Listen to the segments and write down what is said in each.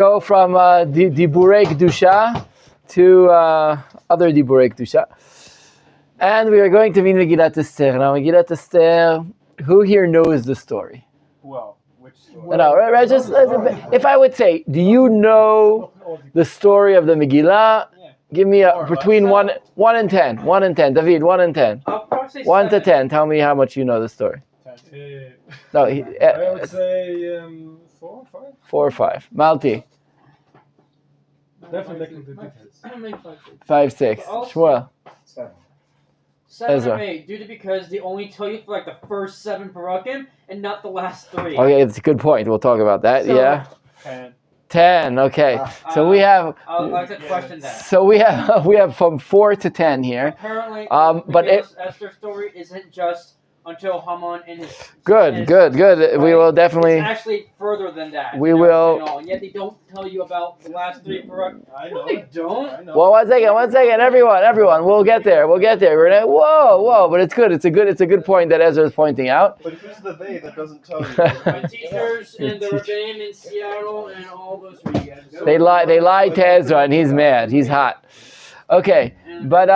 Go from Diburei Kedusha to other Diburei Kedusha. And we are going to be Megillat Esther. Now, Megillat Esther, who here knows the story? Well, which story? No, right, just, if I would say, do you know the story of the Megillah? Give me between 1 and 10. 1 and 10. David, 1 and 10. I'll probably say 1 to 7. 10. Tell me how much you know the story. 10. No, I would say 4 or 5. 4 or 5. Malti. Definitely the details. 5, 6. Shmuel. 7 Ezra. or 8, because they only tell you for like the first 7 parakim and not the last 3. Okay, it's a good point. We'll talk about that. So, yeah. 10. Okay. So we have. I would like to question that. So we have from 4 to 10 here. Apparently, but Esther's story isn't just until Haman and his. Good. Right? We will definitely. It's actually further than that. We will. And yet they don't tell you about the last 3 parakim. I know. No, they don't. I know. Well, one second, everyone. We'll get there. We're gonna. Whoa! But it's good. It's a good point that Ezra is pointing out. But who's the they that doesn't tell you? My teachers and the Rabbi in Seattle and all those for you guys. They lie to Ezra, and he's mad. He's hot. Okay, but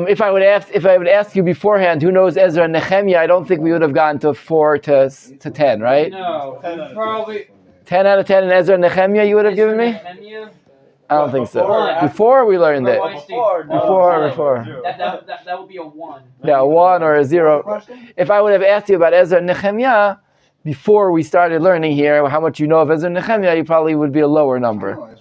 if I would ask you beforehand, who knows Ezra and Nehemiah, I don't think we would have gone to 4 to 10, right? No, probably 10 out of 10 in Ezra and Nehemiah you would have given me? Nehemiah? I don't think so. Before. Before we learned it. Before. That would be a 1. Yeah, a 1 or a 0. If I would have asked you about Ezra and Nehemiah before we started learning here, how much you know of Ezra and Nehemiah, you probably would be a lower number.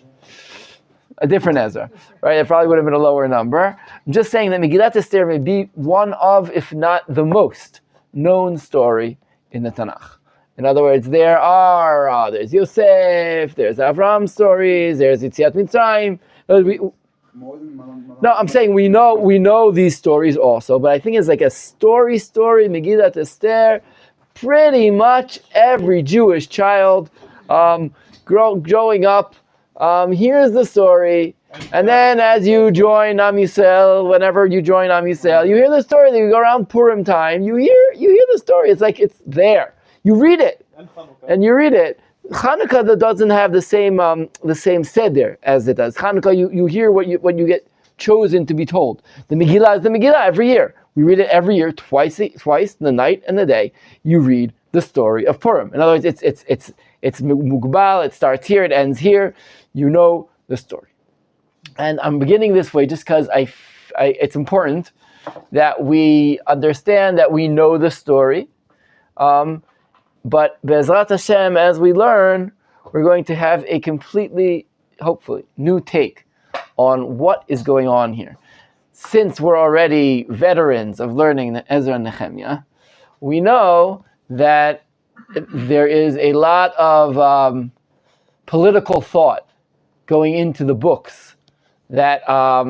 A different Ezra, right? It probably would have been a lower number. I'm just saying that Megillat Esther may be one of, if not the most known story in the Tanakh. In other words, there's Yosef, there's Avram stories, there's Yetziat Mitzrayim. No, I'm saying we know these stories also, but I think it's like a story, Megillat Esther. Pretty much every Jewish child growing up, here's the story, and then as you join Am Yisrael, whenever you join Am Yisrael, you hear the story. That you go around Purim time, you hear the story. It's like it's there. You read it, and you read it. Hanukkah that doesn't have the same seder as it does. Hanukkah, you hear when you get chosen to be told. The Megillah is the Megillah every year. We read it every year, twice, the night and the day. You read the story of Purim. In other words, it's mugbal. It starts here, it ends here. You know the story. And I'm beginning this way just because it's important that we understand that we know the story. But Be'ezrat Hashem, as we learn, we're going to have a completely, hopefully, new take on what is going on here. Since we're already veterans of learning the Ezra and Nehemiah, we know that there is a lot of political thought going into the books that are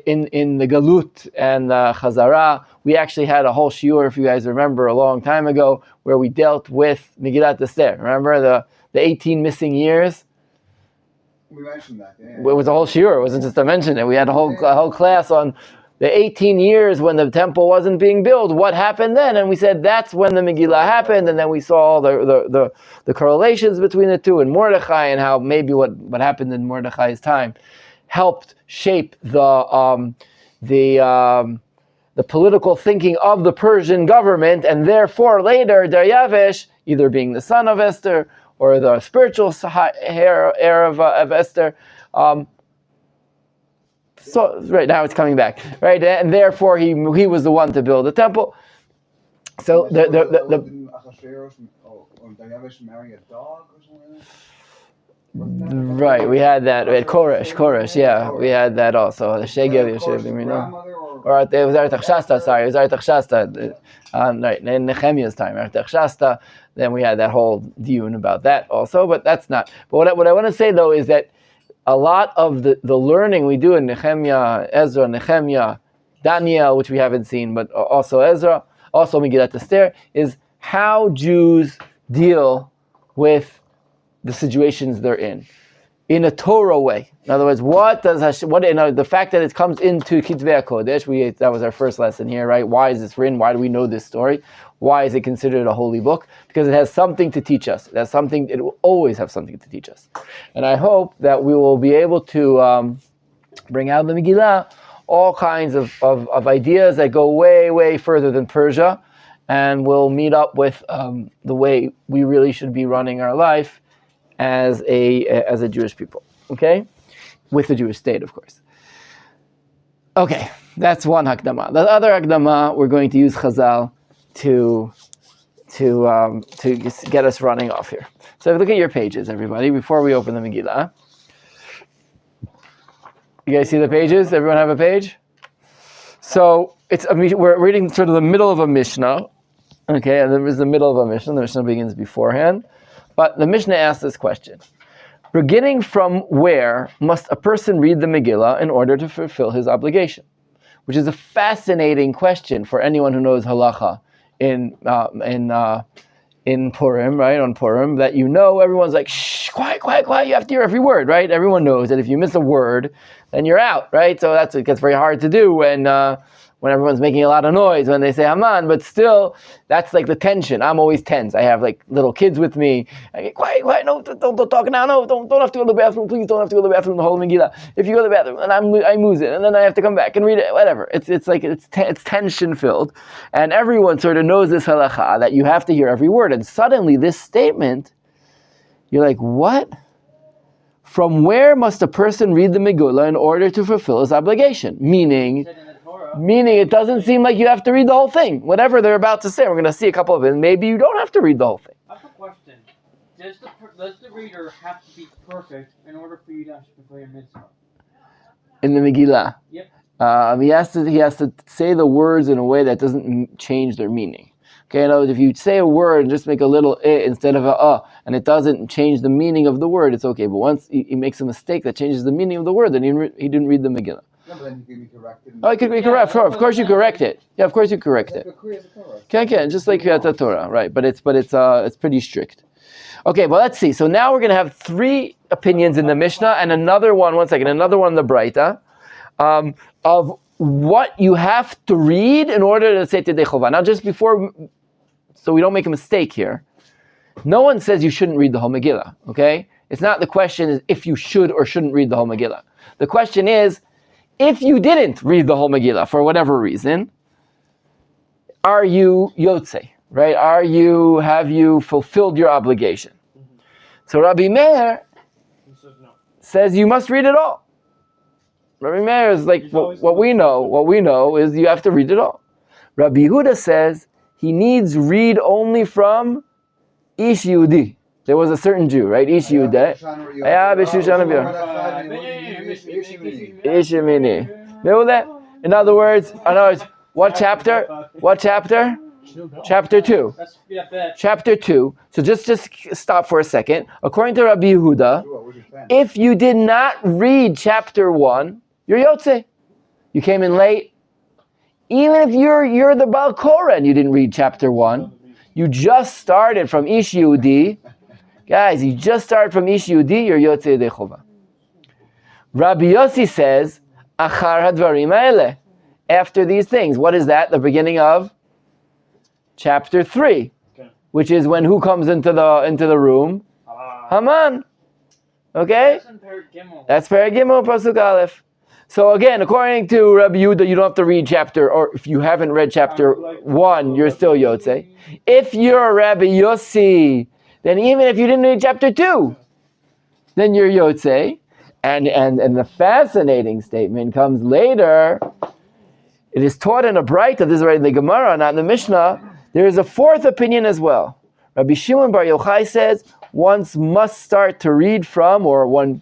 in the Galut and the Chazara. We actually had a whole shiur, if you guys remember, a long time ago, where we dealt with Megillat Esther. Remember the 18 missing years? We mentioned that. Yeah. It was a whole shiur. It wasn't just to mention it. We had a whole class on the 18 years when the temple wasn't being built. What happened then? And we said that's when the Megillah happened. And then we saw all the correlations between the two, and Mordechai, and how maybe what happened in Mordechai's time helped shape the political thinking of the Persian government, and therefore later Daryavesh, either being the son of Esther or the spiritual heir of Esther. So right now it's coming back, right? And therefore he was the one to build the temple. So Didn't Achashverosh or Daryavesh marry a dog or something? Right, we had that. We had Koresh, yeah, we had that also. The Shegel Yosef, or it was Artaxerxes. Sorry, it was Artaxerxes. Right, in Nehemiah's time, Artaxerxes. Then we had that whole dune about that also, but that's not. But what I want to say though is that a lot of the learning we do in Nehemiah, Ezra, Nehemiah, Daniel, which we haven't seen, but also Ezra, also Megillat Esther, is how Jews deal with the situations they're in. in a Torah way. In other words, what does Hashem, the fact that it comes into Kitvei HaKodesh, that was our first lesson here, right? Why is this written? Why do we know this story? Why is it considered a holy book? Because it has something to teach us. It will always have something to teach us. And I hope that we will be able to bring out of the Megillah all kinds of ideas that go way, way further than Persia, and we'll meet up with the way we really should be running our life as a Jewish people, okay? With the Jewish state, of course. Okay, that's one Hakdama. The other Hakdama, we're going to use Chazal to get us running off here. So look at your pages, everybody, before we open the Megillah. You guys see the pages? Everyone have a page? So we're reading sort of the middle of a Mishnah, okay? And there is the middle of a Mishnah. The Mishnah begins beforehand. But the Mishnah asks this question. Beginning from where must a person read the Megillah in order to fulfill his obligation? Which is a fascinating question for anyone who knows halacha in Purim, right? On Purim, that everyone's like, shh, quiet, quiet, quiet. You have to hear every word, right? Everyone knows that if you miss a word, then you're out, right? So it gets very hard to do when everyone's making a lot of noise when they say Haman, but still, that's like the tension. I'm always tense. I have like little kids with me. I get quiet, quiet, no, don't talk now, no, don't have to go to the bathroom, please don't have to go to the bathroom, the whole Megillah. If you go to the bathroom, and I lose it, and then I have to come back and read it, whatever. It's tension filled, and everyone sort of knows this halacha, that you have to hear every word, and suddenly this statement, you're like, what? From where must a person read the Megillah in order to fulfill his obligation? Meaning it doesn't seem like you have to read the whole thing. Whatever they're about to say, we're going to see a couple of it. Maybe you don't have to read the whole thing. I have a question. Does the reader have to be perfect in order for you to actually fulfill your mitzvah? In the Megillah. Yep. He has to say the words in a way that doesn't change their meaning. Okay, in other words, if you say a word and just make a little instead of a and it doesn't change the meaning of the word, it's okay. But once he makes a mistake that changes the meaning of the word, then he didn't read the Megillah. No, but then you can be corrected. Oh, it could be correct. Of course you correct it. Yeah, of course you correct it. Okay, just like the Torah, right? But it's pretty strict. Okay, well let's see. So now we're going to have three opinions in the Mishnah and another one in the Braita, of what you have to read in order to say Tedei Chova. Now, just before, so we don't make a mistake here, no one says you shouldn't read the whole Megillah. Okay, it's not the question is if you should or shouldn't read the whole Megillah. The question is, if you didn't read the whole Megillah for whatever reason, are you Yotze, right? Have you fulfilled your obligation? Mm-hmm. So Rabbi Meir says you must read it all. Rabbi Meir is like, what we know is you have to read it all. Rabbi Yehuda says he needs read only from Ish Yehudi. There was a certain Jew, right? Ish Yehudi. In other words, what chapter? What chapter? Chapter 2. Chapter 2. So just stop for a second. According to Rabbi Yehuda, if you did not read chapter 1, you're Yotze. You came in late. Even if you're the Baal Korah and you didn't read chapter 1, you just started from Ish Yehudi. Guys, you just started from Ish Yehudi, you're Yotze Yedei Chova. Rabbi Yossi says, Achar hadvarim ha'eleh. After these things. What is that? The beginning of chapter 3. Okay. Which is when who comes into the room? Haman. Okay? That's Perek Gimel, Pasuk Aleph. So again, according to Rabbi Yehuda, you don't have to read chapter, or if you haven't read chapter 1, you're still Yotze. If you're Rabbi Yossi, then even if you didn't read chapter 2, then you're Yotze. And the fascinating statement comes later. It is taught in a Braita, this is already in the Gemara, not in the Mishnah. There is a fourth opinion as well. Rabbi Shimon Bar Yochai says one must start to read from, or one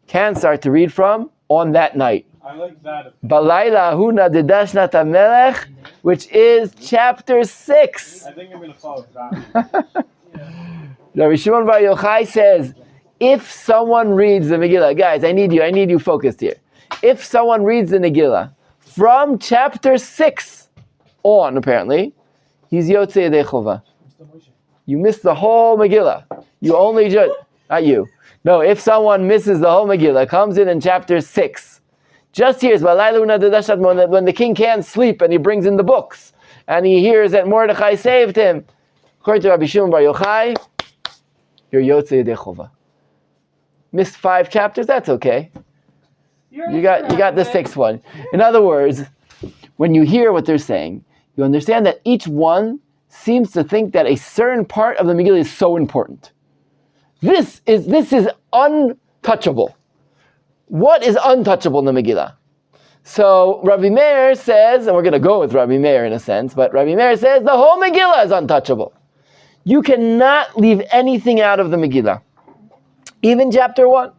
can start to read from, on that night. I like that. Balayla huna dedashna tamelech, which is chapter 6. I think I'm going to follow that. Rabbi Shimon Bar Yochai says, if someone reads the Megillah, guys, I need you focused here. If someone reads the Megillah from chapter 6 on, apparently, he's Yotze Yedei Chova. You missed the whole Megillah. You only just... Not you. No, if someone misses the whole Megillah, comes in chapter 6, just hears when the king can't sleep and he brings in the books and he hears that Mordechai saved him. According to Rabbi Shimon Bar Yochai, you're Yotzei Yedei Chova. Missed 5 chapters, that's okay. You got the 6th one. In other words, when you hear what they're saying, you understand that each one seems to think that a certain part of the Megillah is so important. This is untouchable. What is untouchable in the Megillah? So Rabbi Meir says, and we're going to go with Rabbi Meir in a sense, but Rabbi Meir says the whole Megillah is untouchable. You cannot leave anything out of the Megillah. Even chapter 1. I'm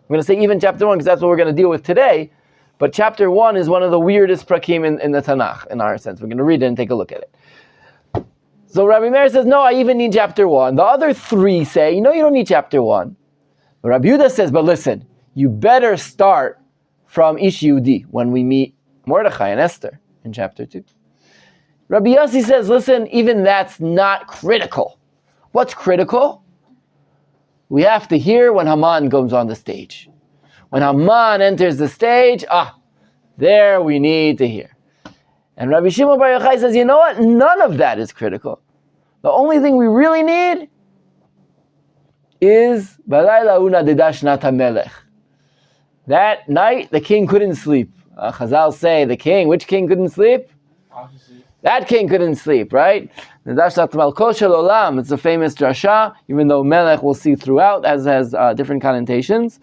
going to say even chapter 1 because that's what we're going to deal with today. But chapter 1 is one of the weirdest prakim in the Tanakh, in our sense. We're going to read it and take a look at it. So Rabbi Meir says, no, I even need chapter 1. The other 3 say, you don't need chapter 1. But Rabbi Yehuda says, but listen, you better start from Ish Yehudi, when we meet Mordechai and Esther in chapter 2. Rabbi Yossi says, listen, even that's not critical. What's critical? We have to hear when Haman comes on the stage. When Haman enters the stage, there we need to hear. And Rabbi Shimon Bar Yochai says, you know what? None of that is critical. The only thing we really need is Balayla una dedashna tamelech. That night, the king couldn't sleep. Chazal say, the king, which king couldn't sleep? That king couldn't sleep, right? Nedashat malko shel olam. It's a famous drasha, even though melech we'll see throughout, as has different connotations.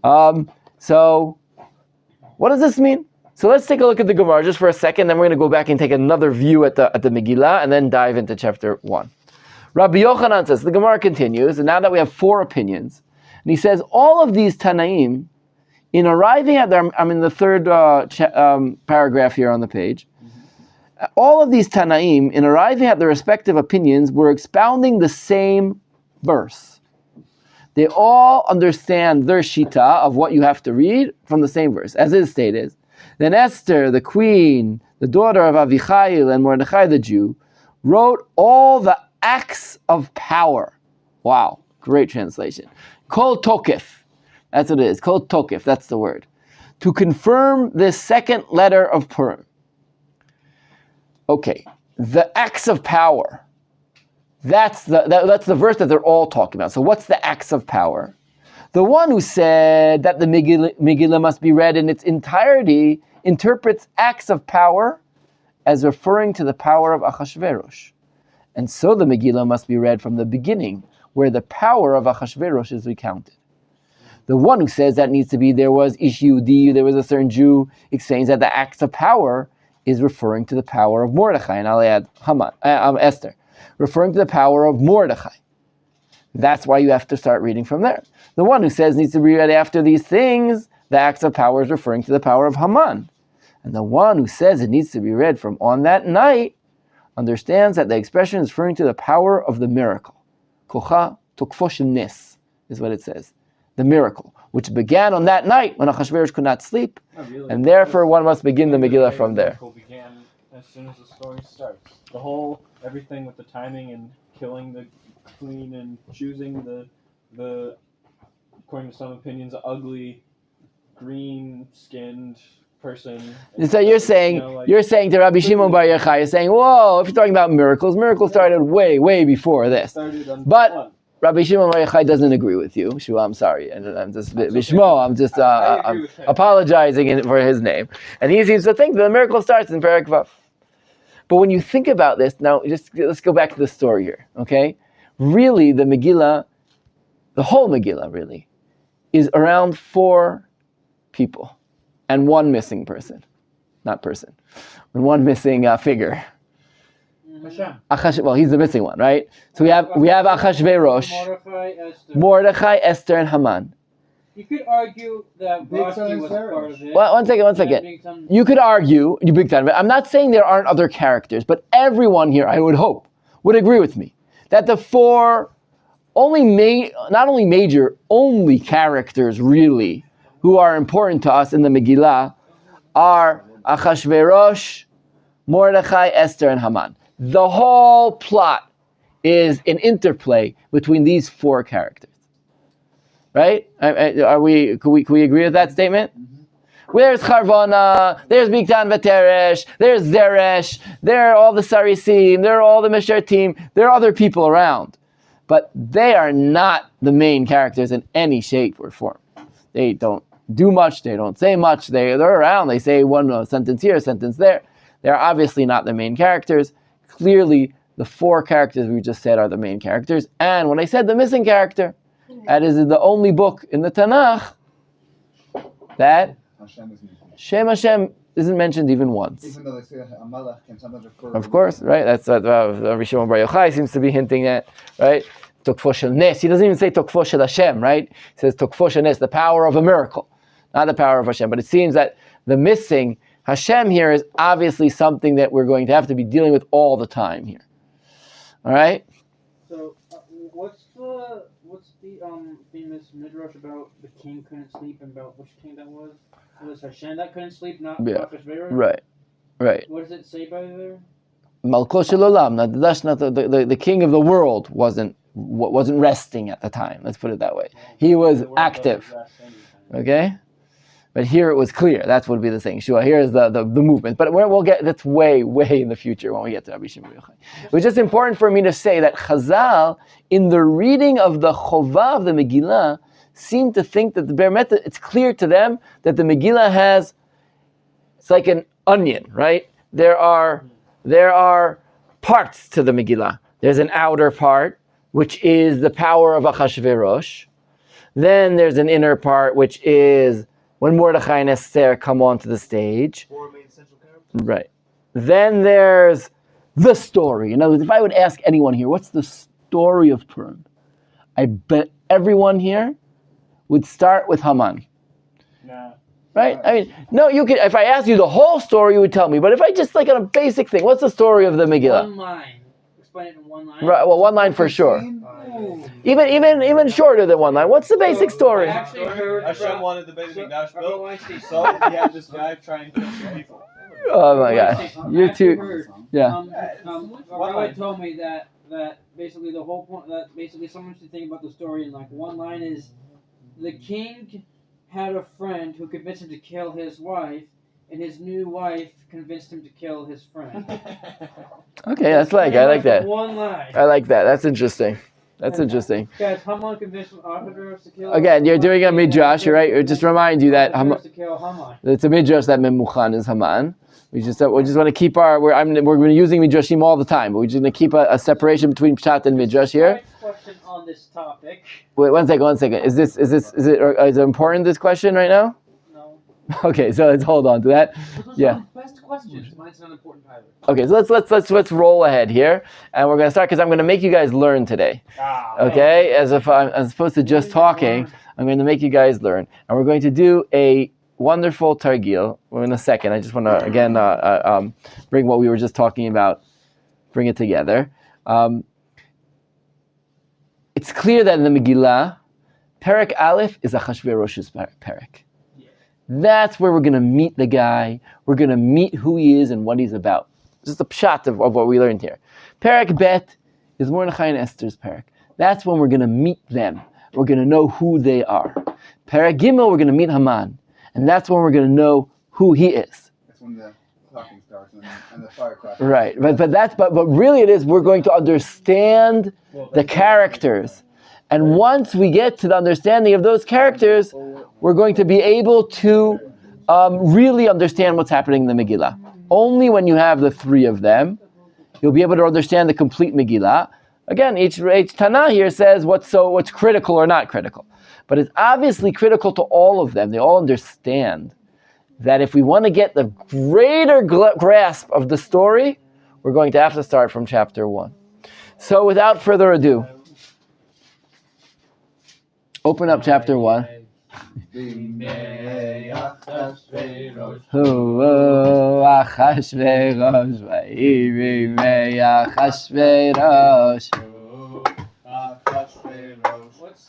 So, what does this mean? So let's take a look at the Gemara just for a second, then we're going to go back and take another view at the Megillah, and then dive into chapter 1. Rabbi Yochanan says, the Gemara continues, and now that we have 4 opinions, and he says, all of these Tanaim, in arriving at their, I'm in the 3rd paragraph here on the page, all of these Tanaim, in arriving at their respective opinions, were expounding the same verse. They all understand their shita of what you have to read from the same verse, as is stated. Then Esther, the queen, the daughter of Avichail and Mordechai the Jew, wrote all the acts of power. Wow, great translation. Kol tokef, that's what it is. Kol tokef, that's the word. To confirm this 2nd letter of Purim. Okay, the acts of power. That's the verse that they're all talking about. So what's the acts of power? The one who said that the Megillah must be read in its entirety interprets acts of power as referring to the power of Achashverosh. And so the Megillah must be read from the beginning, where the power of Achashverosh is recounted. The one who says that needs to be there was Ish Yehudi, there was a certain Jew, explains that the acts of power is referring to the power of Mordechai, and I'll add Esther, referring to the power of Mordechai. That's why you have to start reading from there. The one who says needs to be read after these things, the acts of power is referring to the power of Haman. And the one who says it needs to be read from on that night understands that the expression is referring to the power of the miracle. Kocha tokfo nes is what it says. The miracle, which began on that night when Achashverosh could not sleep. And therefore one must begin the Megillah from there. The miracle began as soon as the story starts. The whole, everything with the timing and killing the queen and choosing the according to some opinions, ugly, green-skinned person. So you're saying to Rabbi Shimon Bar Yochai, you're saying, whoa, if you're talking about miracles started way before this. But Rabbi Shimon Bar Yochai doesn't agree with you. Shua, I'm sorry, and I'm just Bishmo. I'm just I'm apologizing for his name, and he seems to think that the miracle starts in Perek Vav. But when you think about this, now let's go back to the story here, okay? Really, the Megillah, the whole Megillah, really, is around 4 people and 1 missing person, not person, and 1 missing figure. Well, he's the missing one, right? So we have Achashverosh, Mordechai, Esther, and Haman. You could argue that Vashti was part of it. Well, one second. You could argue, you big time. I'm not saying there aren't other characters, but everyone here, I would hope, would agree with me that the 4 not only major, only characters really who are important to us in the Megillah are Achashverosh, Mordechai, Esther, and Haman. The whole plot is an interplay between these 4 characters. right? Can we agree with that statement? There's Charvana, there's Bigtan Vateresh, there's Zeresh, there are all the Sarisim, there are all the Meshartim, there are other people around. But they are not the main characters in any shape or form. They don't do much, they don't say much, they're around, they say one sentence here, a sentence there. They're obviously not the main characters. Clearly, the four characters we just said are the main characters. And when I said the missing character, that is the only book in the Tanakh that Shem Hashem isn't mentioned even once. Even though they say a malach can sometimes refer. Of course, right? That's what Rabbi Shimon Bar Yochai seems to be hinting at, right? Tokfo shel nes. He doesn't even say Tokfo shel Hashem, right? He says Tokfo shel nes, the power of a miracle, not the power of Hashem. But it seems that the missing Hashem here is obviously something that we're going to have to be dealing with all the time here. All right? So, what's the famous midrash about the king couldn't sleep, and about which king that was? It was Hashem that couldn't sleep, not Achashverosh? Right. What does it say by there? Malko shel olam, the king of the world wasn't resting at the time. Let's put it that way. He was active. Okay? But here it was clear. That's what would be the thing. Sure, here's the movement. But we'll get, that's way in the future when we get to Rabbi Shimon Bar Yochai. It was just important for me to say that Chazal, in the reading of the Chovah of the Megillah, seem to think that the Ber Meta, it's clear to them that the Megillah has, it's like an onion, right? There are parts to the Megillah. There's an outer part, which is the power of Achashverosh. Then there's an inner part, which is when Mordechai and Esther come onto the stage. Four main central characters. Right. Then there's the story. In other words, if I would ask anyone here, what's the story of Purim? I bet everyone here would start with Haman. Nah. Right? I mean, no, you could. If I asked you the whole story, you would tell me. But if I just like on a basic thing, what's the story of the Megillah? One line. Explain it in one line. Right. Well, one line for sure. Ooh. Even shorter than one line. What's the basic story? I actually heard Hashem wanted the Beit HaMikdash built, Weinstein. so he had this guy try and kill some people. Oh my gosh, you two. Heard, Yeah. Rabbi told me that basically the whole point, that basically someone should think about the story in like one line is, the king had a friend who convinced him to kill his wife, and his new wife convinced him to kill his friend. Okay, I like that. One line. I like that. That's interesting. Interesting. Guys, Haman convinced Ahasuerus to kill. Again, you're doing a midrash, you're right? Just remind you that to kill Haman. it's a midrash that Memuchan is Haman. We just want to keep we're using midrashim all the time, but we're just going to keep a separation between pshat and midrash here. Question on this topic. Wait, one second. Is it important, this question right now? No. Okay, so let's hold on to that. Yeah. Best questions. Mine's not important either. Okay, so let's roll ahead here, and we're going to start because I'm going to make you guys learn today. Okay, as opposed to just talking, I'm going to make you guys learn, and we're going to do a wonderful targil. In a second, I just want to again bring what we were just talking about, bring it together. It's clear that in the Megillah, Perek Aleph is Achashverosh's Perek. That's where we're going to meet the guy. We're going to meet who he is and what he's about. Just a pshat of what we learned here. Perek Bet is Mordechai and Esther's Perek. That's when we're going to meet them. We're going to know who they are. Perek Gimel, we're going to meet Haman. And that's when we're going to know who he is. That's when the talking starts and the firecracker. Right. But really it is, we're going to understand the characters. And once we get to the understanding of those characters, we're going to be able to really understand what's happening in the Megillah. Only when you have the three of them, you'll be able to understand the complete Megillah. Again, each Tanah here says what's critical or not critical. But it's obviously critical to all of them. They all understand that if we want to get the greater grasp of the story, we're going to have to start from chapter 1. So without further ado, open up chapter 1.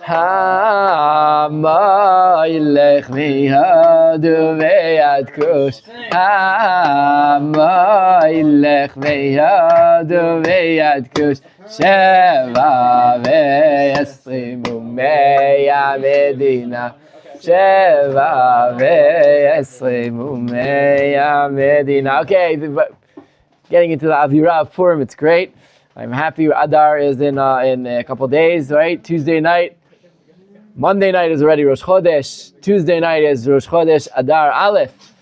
Ha'ilech miyadu ve'yad kush. Ha'ilech miyadu ve'yad kush. Sheva ve'esrim Mea Medina. Sheva ve'esrim u'mea Medina. Okay, but getting into the Avirah of Purim, it's great. I'm happy Adar is in a couple days, right? Tuesday night. Monday night is already Rosh Chodesh. Tuesday night is Rosh Chodesh Adar Aleph.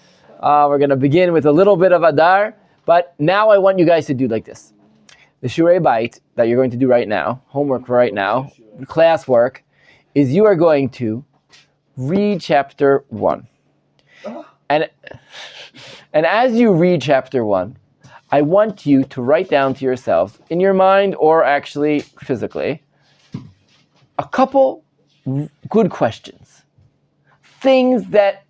We're going to begin with a little bit of Adar, but now I want you guys to do like this. The Shurei Bait that you're going to do right now, homework for right now, classwork, is you are going to read chapter 1. And as you read chapter 1, I want you to write down to yourself, in your mind or actually physically, a couple good questions. Things that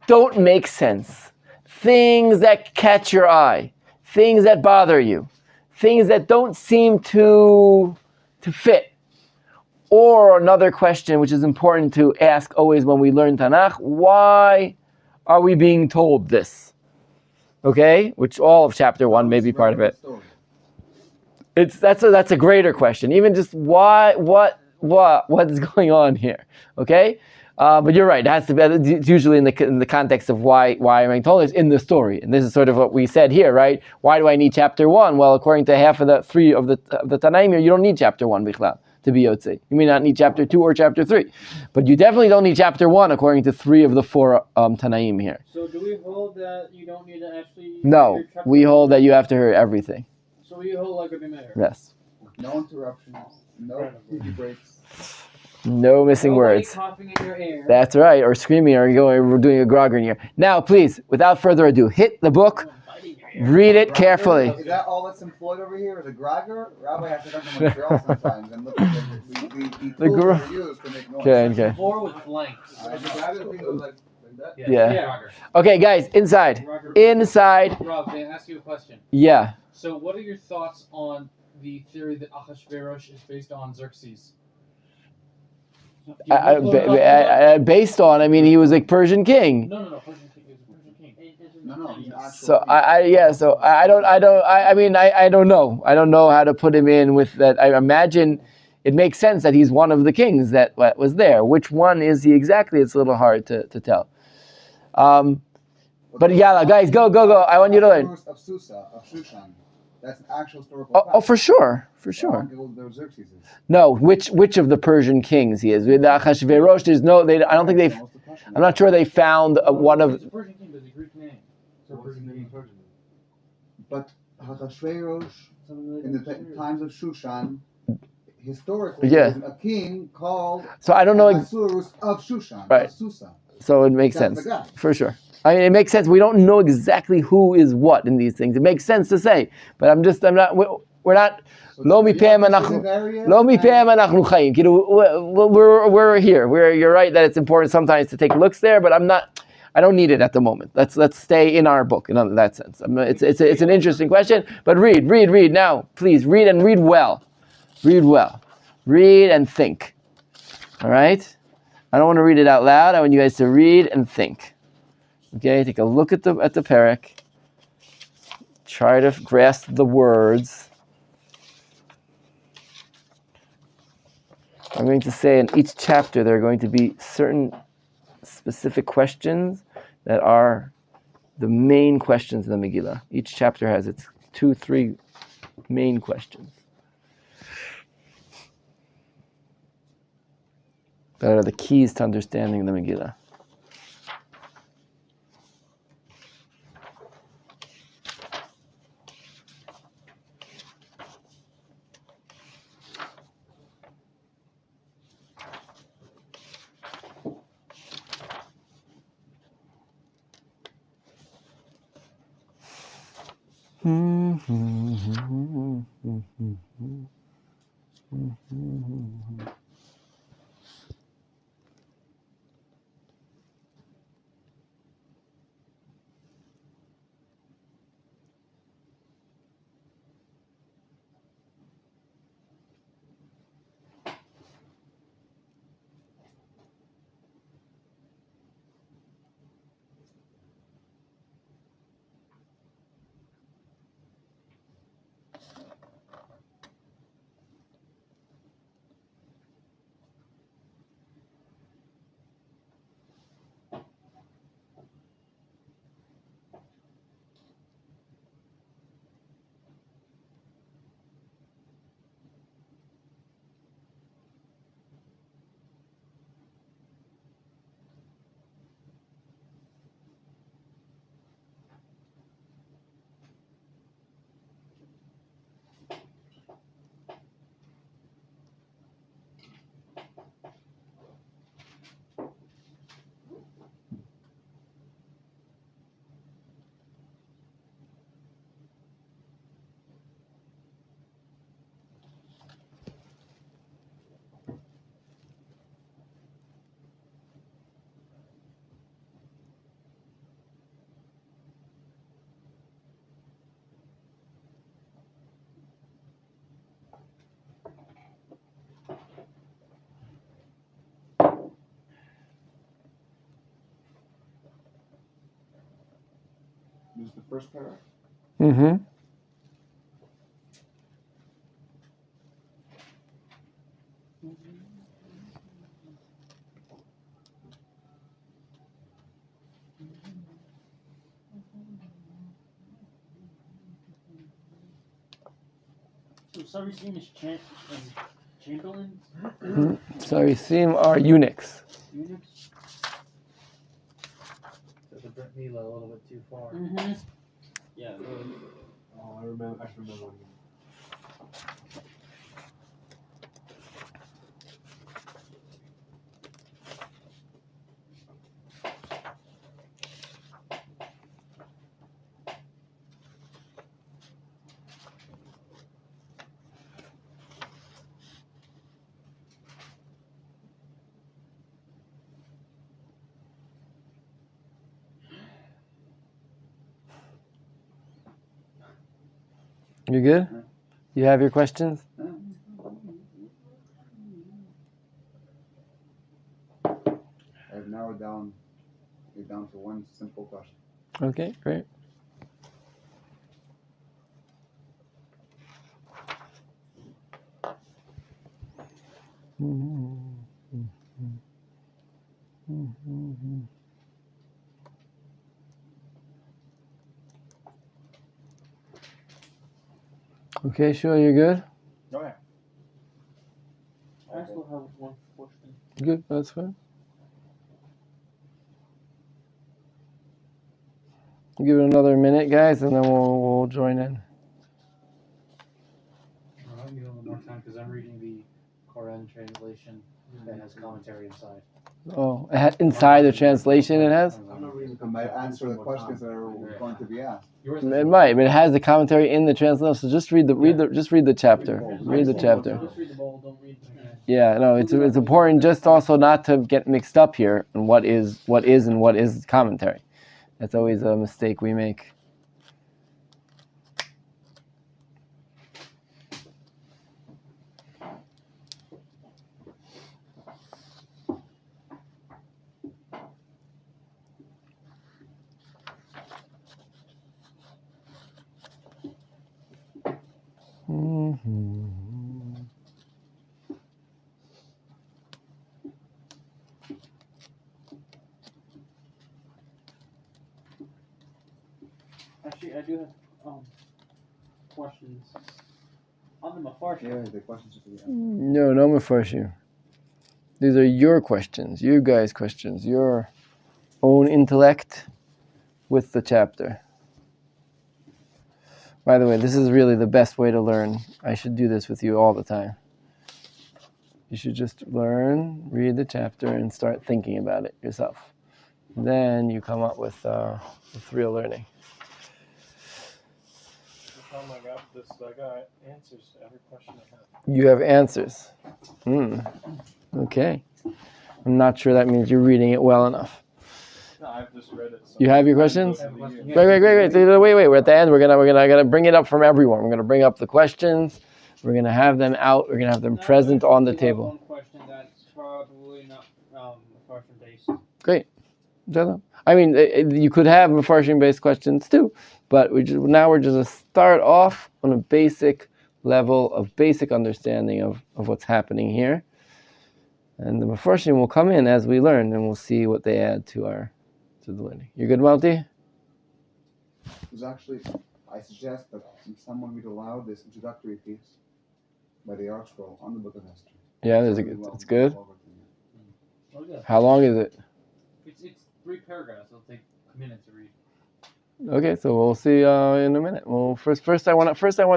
don't make sense. Things that catch your eye. Things that bother you. Things that don't seem to fit. Or another question which is important to ask always when we learn Tanakh, why are we being told this? Okay? Which all of chapter 1 may be part of it. That's a greater question. Even just why, what is going on here? Okay? But you're right. It has to be. It's usually in the context of why am I being told this in the story, and this is sort of what we said here, right? Why do I need chapter 1? Well, according to half of the 3 of the Tanaim here, you don't need chapter 1 bichlal to be Yotzei. You may not need chapter 2 or chapter 3, but you definitely don't need chapter 1 according to 3 of the 4 Tanaim here. So do we hold that you don't need to actually? No, we hold that you have to hear everything. So we hold like Rabbi Meir. Yes. No interruptions. No breaks. No missing words. Coughing in your ear. That's right, or screaming, or doing a grogger in your ear. Now, please, without further ado, hit the book, read it carefully. Is that all that's employed over here? Is a grogger? Rabbi has to come to Montreal sometimes and look at the tools we use to make noise. Okay. Floor with blanks. The grogger thing goes like that? Yeah. Okay, guys, inside. Inside. Rob, may I ask you a question? Yeah. So, what are your thoughts on the theory that Achashverosh is based on Xerxes? Based on, I mean, he was a Persian king. No, Persian king. He was a Persian king. No, he's an actual So king. I don't know. I don't know how to put him in with that. I imagine it makes sense that he's one of the kings that was there. Which one is he exactly? It's a little hard to tell. But yalla, guys, go. I want you to learn. Of Susa, of Shushan. That's an actual historical fact. Oh, for sure. No, which of the Persian kings he is? With Achashverosh, there's no. I don't think they've. I'm not sure they found one of. He's a Persian king, but he's a Greek name. So Persian name. But Achashverosh, in the times of Shushan, historically, was a king called. So I don't know. Ahasuerus of Shushan, right. of Susa. So it makes sense for sure. I mean, it makes sense. We don't know exactly who is what in these things. It makes sense to say, but I'm not. We're not. Lo mipem anachnu chayim. We're here. You're right that it's important sometimes to take looks there, but I'm not. I don't need it at the moment. Let's stay in our book in that sense. It's an interesting question, but read now, please read and read well. Read well. Read and think. All right. I don't want to read it out loud. I want you guys to read and think. Okay, take a look at the parak. Try to grasp the words. I'm going to say in each chapter there are going to be certain specific questions that are the main questions in the Megillah. Each chapter has its 2-3 main questions that are the keys to understanding the Megillah. This is the first paragraph. Mm-hmm. So Sarisim is chamberlains? Sarisim are eunuchs. Eunuchs? So the Mechael a little bit too far. Mm-hmm. Yeah, Oh, I remember what you mean. You good? You have your questions? I've narrowed it down to one simple question. Okay, great. Okay, sure, you're good? Oh yeah. I still have one question. Good, that's fine. Give it another minute, guys, and then we'll join in. I'll give it a little more time because I'm reading the Koran translation that has commentary inside. Oh, inside the translation it has? I'm not reading. It might answer the questions that are going to be asked. It might, but it has the commentary in the translation. So just read the chapter. Read the chapter. Just read the bowl, don't read the Yeah, no, it's important just also not to get mixed up here on what is and what is commentary. That's always a mistake we make. Actually, I do have questions on the Mefarshim. Yeah, the questions should be asked. No Mefarshim. These are your questions, you guys' questions, your own intellect with the chapter. By the way, this is really the best way to learn. I should do this with you all the time. You should just learn, read the chapter, and start thinking about it yourself. Then you come up with real learning. Time I got this, I got answers to every question I have. You have answers. Okay. I'm not sure that means you're reading it well enough. No, I've just read it. You have your questions? Wait. Wait. We're at the end. We're gonna bring it up from everyone. We're gonna bring up the questions. We're gonna have them out. We're gonna have them present on the table. One question that's probably not Mefarshim based. Great. I mean, you could have Mefarshim-based questions too, but we're just gonna start off on a basic level of basic understanding of what's happening here, and the Mefarshim will come in as we learn, and we'll see what they add to the learning. You good, Malti? There's actually, I suggest that someone read aloud this introductory piece by the Art Scroll on the Book of Esther. Yeah, it's good. How long is it? It's 3 paragraphs. It'll take a minute to read. Okay, so we'll see in a minute. Well, first I want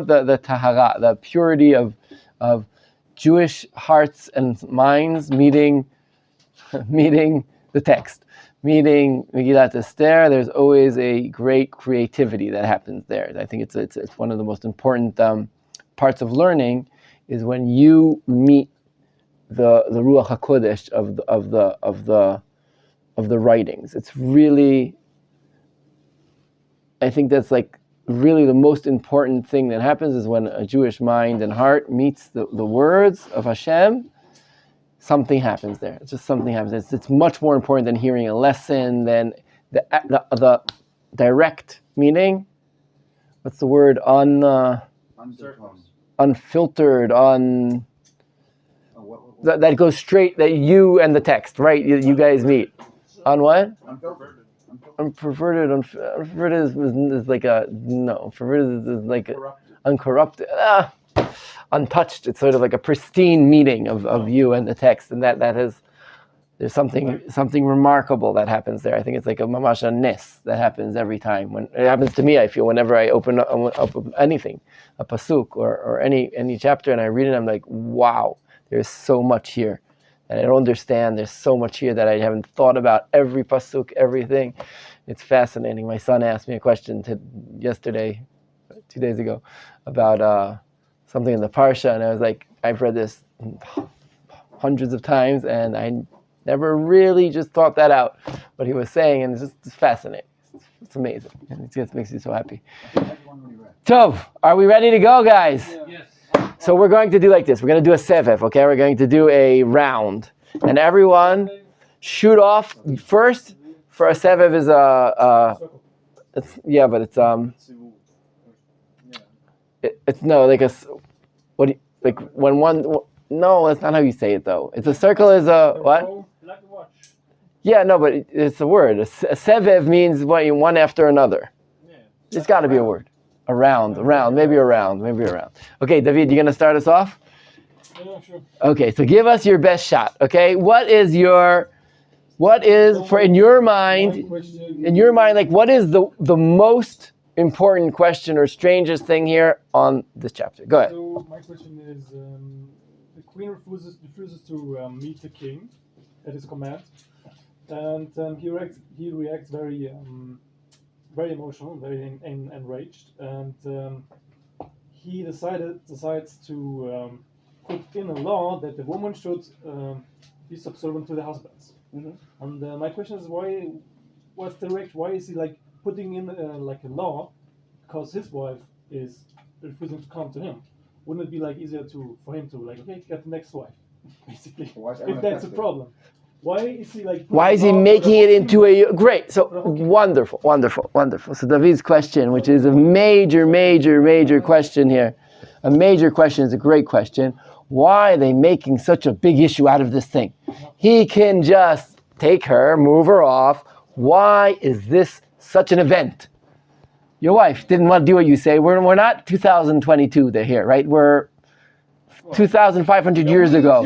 the tahara, the purity of Jewish hearts and minds meeting the text, meeting Megillat Esther. There's always a great creativity that happens there. I think it's one of the most important parts of learning is when you meet the Ruach HaKodesh of the writings. It's really, I think that's like really the most important thing that happens is when a Jewish mind and heart meets the words of Hashem, something happens there. It's just something happens. It's much more important than hearing a lesson, than the direct meaning. What's the word? Unfiltered, that goes straight, that you and the text, right? You guys meet. On what? Unperverted. Unperverted is like a, no, perverted is like uncorrupted. Untouched. It's sort of like a pristine meeting of you and the text, and that is, there's something remarkable that happens there. I think it's like a mamash nes that happens every time. When it happens to me, I feel whenever I open up anything, a pasuk or any chapter, and I read it, I'm like, wow, there's so much here that I don't understand. There's so much here that I haven't thought about. Every pasuk, everything. It's fascinating. My son asked me a question yesterday, 2 days ago, about something in the parsha, and I was like, I've read this hundreds of times, and I never really just thought that out, what he was saying, and it's fascinating. It's amazing, and it just makes you so happy. Tov, are we ready to go, guys? Yes. So we're going to do like this. We're going to do a sevev, okay? We're going to do a round, and everyone shoot off first. For a sevev is it's no, like a, what do you, like when one, no, that's not how you say it though. It's a circle is a, what? Like a watch. Yeah, no, but it's a word. A sevev means one after another. Yeah. It's got to be a word. Around, maybe around. Okay, David, you going to start us off? Yeah, sure. Okay, so give us your best shot, okay? What is for in your mind, like what is the most important question or strangest thing here on this chapter? Go ahead. So my question is, the queen refuses to meet the king at his command, and he reacts very emotional, very enraged, and he decides to put in a law that the woman should be subservient to the husbands. Mm-hmm. And my question is, why is he like putting in like a law because his wife is refusing to come to him? Wouldn't it be like easier for him to like, okay, get the next wife, basically? If that's a problem, why is he like? Why is he making it into a great? So wonderful. So David's question, which is a major question here, a major question, is a great question. Why are they making such a big issue out of this thing? He can just take her, move her off. Why is this such an event? Your wife didn't want to do what you say. We're not 2022 here, right? We're 2,500 years ago.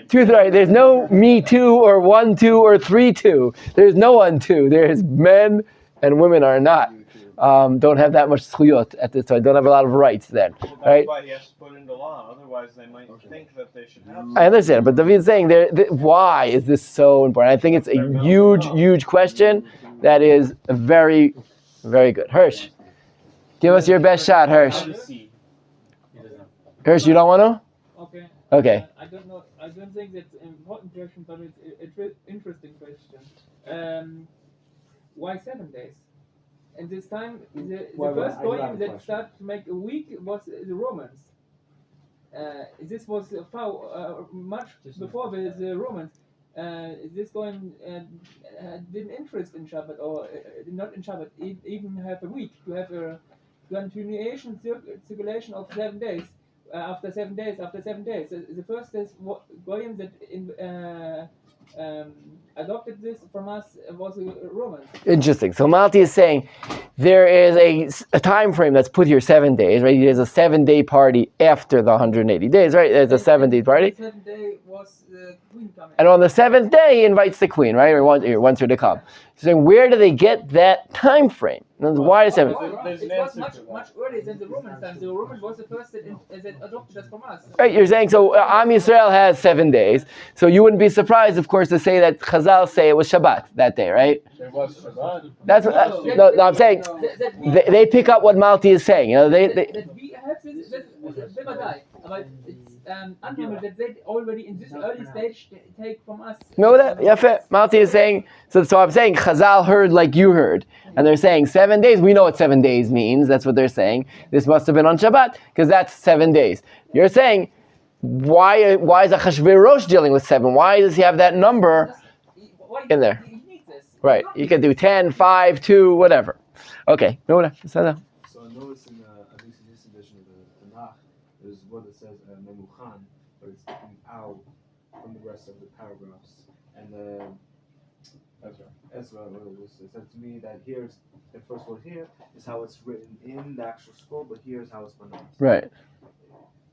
There's no me too or 1 2 or 3 2. There's no 1 2. There's men and women are not. Don't have that much zchuyot at this time. Don't have a lot of rights then, right? That's why he has to put into law. Otherwise, they might think that they should have. I understand, but David's saying why is this so important? I think it's a huge question that is very, very good. Hirsch, give us your best shot, Hirsch. Hirsch, you don't want to? Okay. I don't know. I don't think that's an important question, but it's an interesting question. Why 7 days? And this time, the first goyim that started to make a week was the Romans. This was much before the Romans. This goyim didn't interest in Shabbat, or not in Shabbat, even have a week, to have a continuation circulation of 7 days. After 7 days. The first is goyim that adopted this from us was the Romans. Interesting. So Malti is saying there is a time frame that's put here 7 days, right? There's a 7-day party after the 180 days, right? There's a 7-day party. The 7th day was the queen coming. And on the 7th day, he invites the queen, right? Or wants her to come. So saying, where do they get that time frame? Why is 7? It was much earlier than the Romans time. The Romans was the first that adopted us from us. Right, you're saying, so Am Yisrael has 7 days. So you wouldn't be surprised, of course, to say that Chazal say it was Shabbat that day, right? There was Shabbat. That's what, no, I'm saying, they pick up what Malti is saying. You know, that we have this but it's unnormal that they already in this early stage take from us. No, that Malti is saying. So I'm saying Chazal heard like you heard, and they're saying 7 days. We know what 7 days means. That's what they're saying. This must have been on Shabbat because that's 7 days. You're saying why is Achashverosh dealing with 7? Why does he have that number in there? He needs this. Right. You can do 10, 5, 2, whatever. Okay, בסדר. So I noticed in at least in this edition of the Tanakh, there's what it says Memuchan, but it's taken out from the rest of the paragraphs. And Ezra said to me that here's the first word here is how it's written in the actual scroll, but here's how it's pronounced. Right.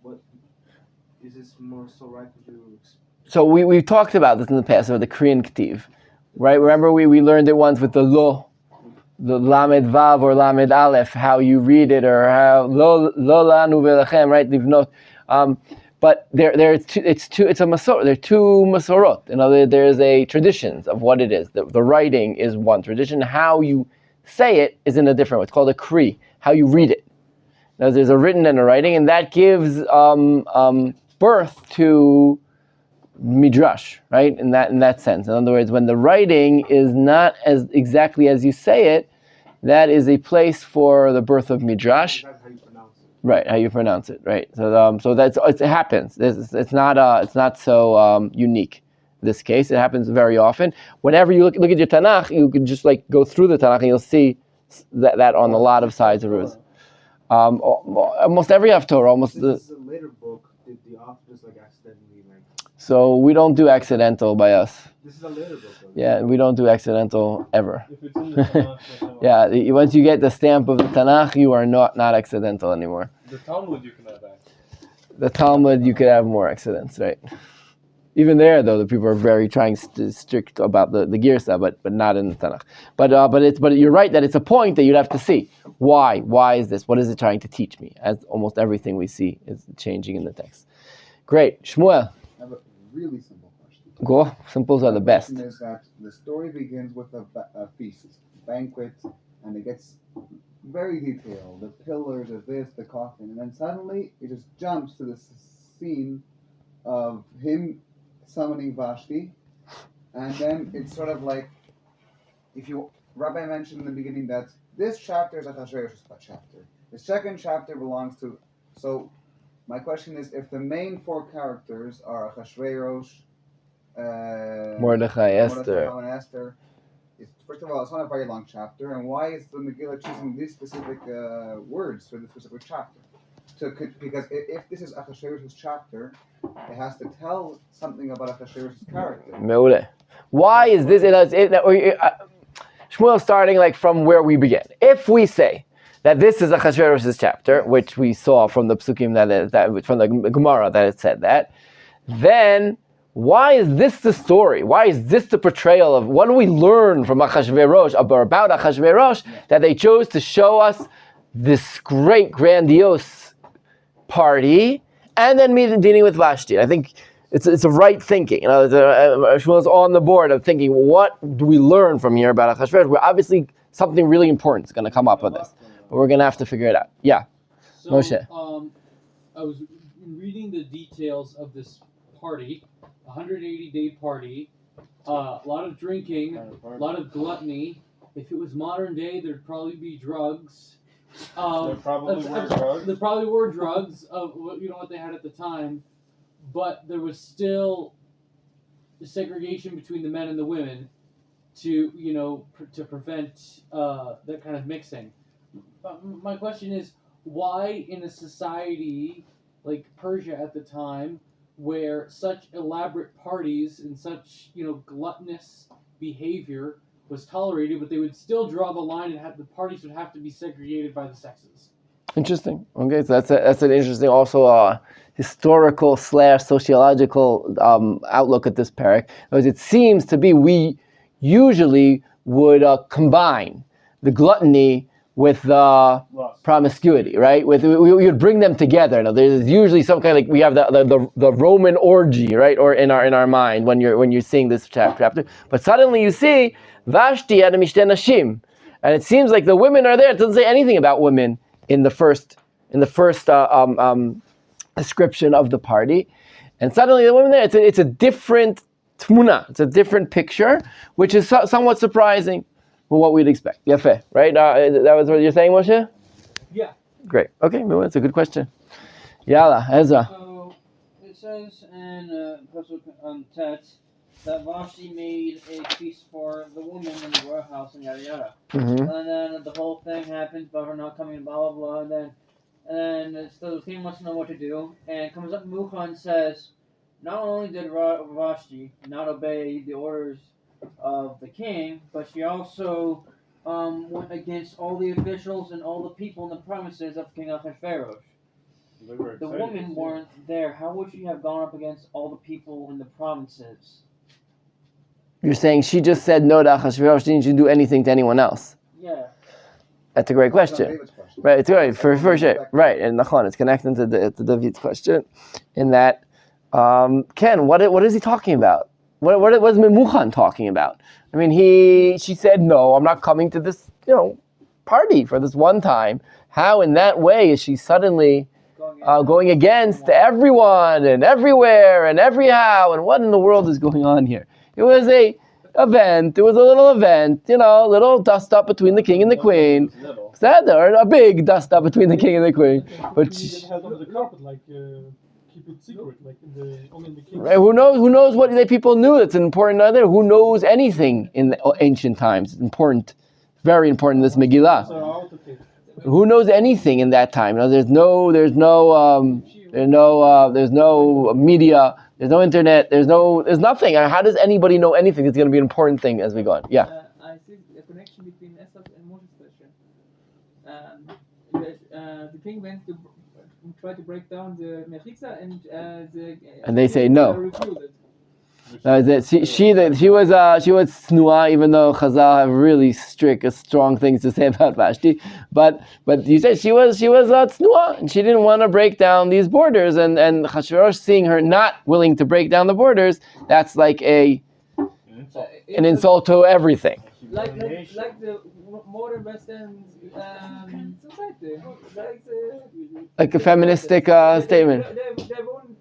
What is this more so right? Could you So we've talked about this in the past, about the Korean Ktiv, right? Remember we learned it once with the Lo, the Lamed Vav or Lamed Aleph, how you read it, or how Lo Lanu Velachem, right? Livnot. But it's a Masor. There are two Masorot. You know, there's a traditions of what it is. The writing is one tradition. How you say it is in a different way. It's called a Kri. How you read it. Now there's a written and a writing, and that gives birth to Midrash, right? In that sense. In other words, when the writing is not as exactly as you say it, that is a place for the birth of Midrash. how you pronounce it? Right, how you pronounce it, right? So it happens. It's not so unique. In this case, it happens very often. Whenever you look at your Tanakh, you can just like go through the Tanakh and you'll see that on a lot of sides of it. Almost every Haftorah, This is a later book. Did the author just like accidentally like? So we don't do accidental by us. This is a later book. Though. Yeah, we don't do accidental ever. If it's in the Tanakh, Yeah, once you get the stamp of the Tanakh, you are not accidental anymore. the Talmud you can have that. The Talmud, you could have more accidents, right? Even there, though, the people are very strict about the Girsa, but not in the Tanakh. But you're right that it's a point that you'd have to see. Why? Why is this? What is it trying to teach me? As almost everything we see is changing in the text. Great. Shmuel. I have a really simple question. Go. Simples are the best. The question is that the story begins with a feast, banquet, and it gets very detailed. The pillars of this, the coffin, and then suddenly it just jumps to this scene of him summoning Vashti, and then it's sort of like, Rabbi mentioned in the beginning that this chapter is Achashverosh's chapter. The second chapter belongs to. So, my question is, if the main four characters are Achashverosh, Mordechai, Esther. and Esther, first of all, it's not a very long chapter, and why is the Megillah choosing these specific words for this specific chapter? Because if this is Achashverosh's chapter, it has to tell something about Achashverosh's character. Meule. Why is this? Shmuel starting like from where we began. If we say that this is Achashverosh's chapter, which we saw from the Psukim that from the Gemara that it said that, then why is this the story? Why is this the portrayal of what do we learn from Achashverosh about Achashverosh that they chose to show us this great grandiose party and then dealing with Vashti? I think it's a right thinking. Shmuel's on the board of thinking, what do we learn from here about Achashverosh? We're obviously something really important is going to come up with this, but we're going to have to figure it out. Yeah, So, Moshe. I was reading the details of this party, 180-day party, a lot of drinking, a lot of gluttony. If it was modern day, there'd probably be drugs. There probably were drugs. There probably were drugs of what they had at the time, but there was still segregation between the men and the women to prevent that kind of mixing. But my question is, why in a society like Persia at the time, where such elaborate parties and such gluttonous behavior was tolerated, but they would still draw the line and the parties would have to be segregated by the sexes? Interesting. Okay, so that's an interesting also historical / sociological outlook at this parak, because it seems to be we usually would combine the gluttony with the promiscuity, right? We would bring them together. Now, there's usually some kind of we have the Roman orgy, right, or in our mind when you're seeing this chapter. But suddenly you see Vashti had a Mishteh Nashim, and it seems like the women are there. It doesn't say anything about women in the first description of the party, and suddenly the women there. It's a different tmuna. It's a different picture, which is somewhat surprising from what we'd expect. Yafeh, right? That was what you're saying, Moshe? Yeah. Great. Okay, that's a good question. Yalla, Ezra. So it says in Pasuk Tet that Vashti made a feast for the woman in the royal house and yada yada. Mm-hmm. And then the whole thing happens about her not coming, blah blah blah. And then so the king wants to know what to do, and comes up Machon says, not only did Vashti not obey the orders of the king, but she also went against all the officials and all the people in the provinces of King Ahasuerus. The women weren't there. How would she have gone up against all the people in the provinces? You're saying she just said no to Ahasuerus, didn't you do anything to anyone else? Yeah. That's a great question. Right, it's right, for sure. Right, and Nachon, it's connecting to David's question in that, Ken, what is he talking about? What was Memuchan talking about? I mean, she said, no, I'm not coming to this, party for this one time. How in that way is she suddenly going against everyone and everywhere and every how, and what in the world is going on here? It was a little event, a little dust up between the king and the queen. Or a big dust up between the king and the queen. But held under the carpet, keep it secret, only in the king's. Right? Who knows what the people knew that's important other? Who knows anything in the ancient times? It's important, very important. This Megillah. Who knows anything in that time? There's no media. There's no internet. There's nothing. How does anybody know anything? It's going to be an important thing as we go on. Yeah. I see a connection between Esther and Moses' question. The king went to try to break down the Mechitza, and they say no. Refused it. She was snua, even though Chazal have really strong things to say about Vashti. But you said she was snua, and she didn't want to break down these borders. And Achashverosh, seeing her not willing to break down the borders, that's like an insult to everything. Like the modern Western society, like a feministic statement.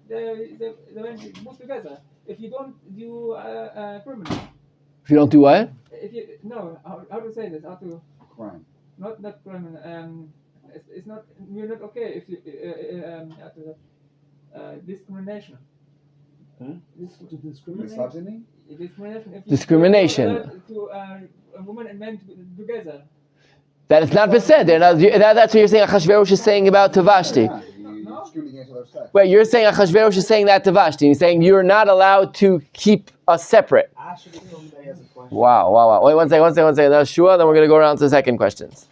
They move together. If you don't do criminal. If you don't do what? How to say this? How to crime? Not criminal. It's not. You're not okay if you discrimination. Misogyny? Discrimination. To women and men together. That is not said. That's what you're saying. Achashverosh is saying about Vashti. Wait, you're saying Achashverosh is saying that to Vashti. He's saying you're not allowed to keep us separate. Wow. Wait, one second. Now, Shua, then we're going to go around to the second questions.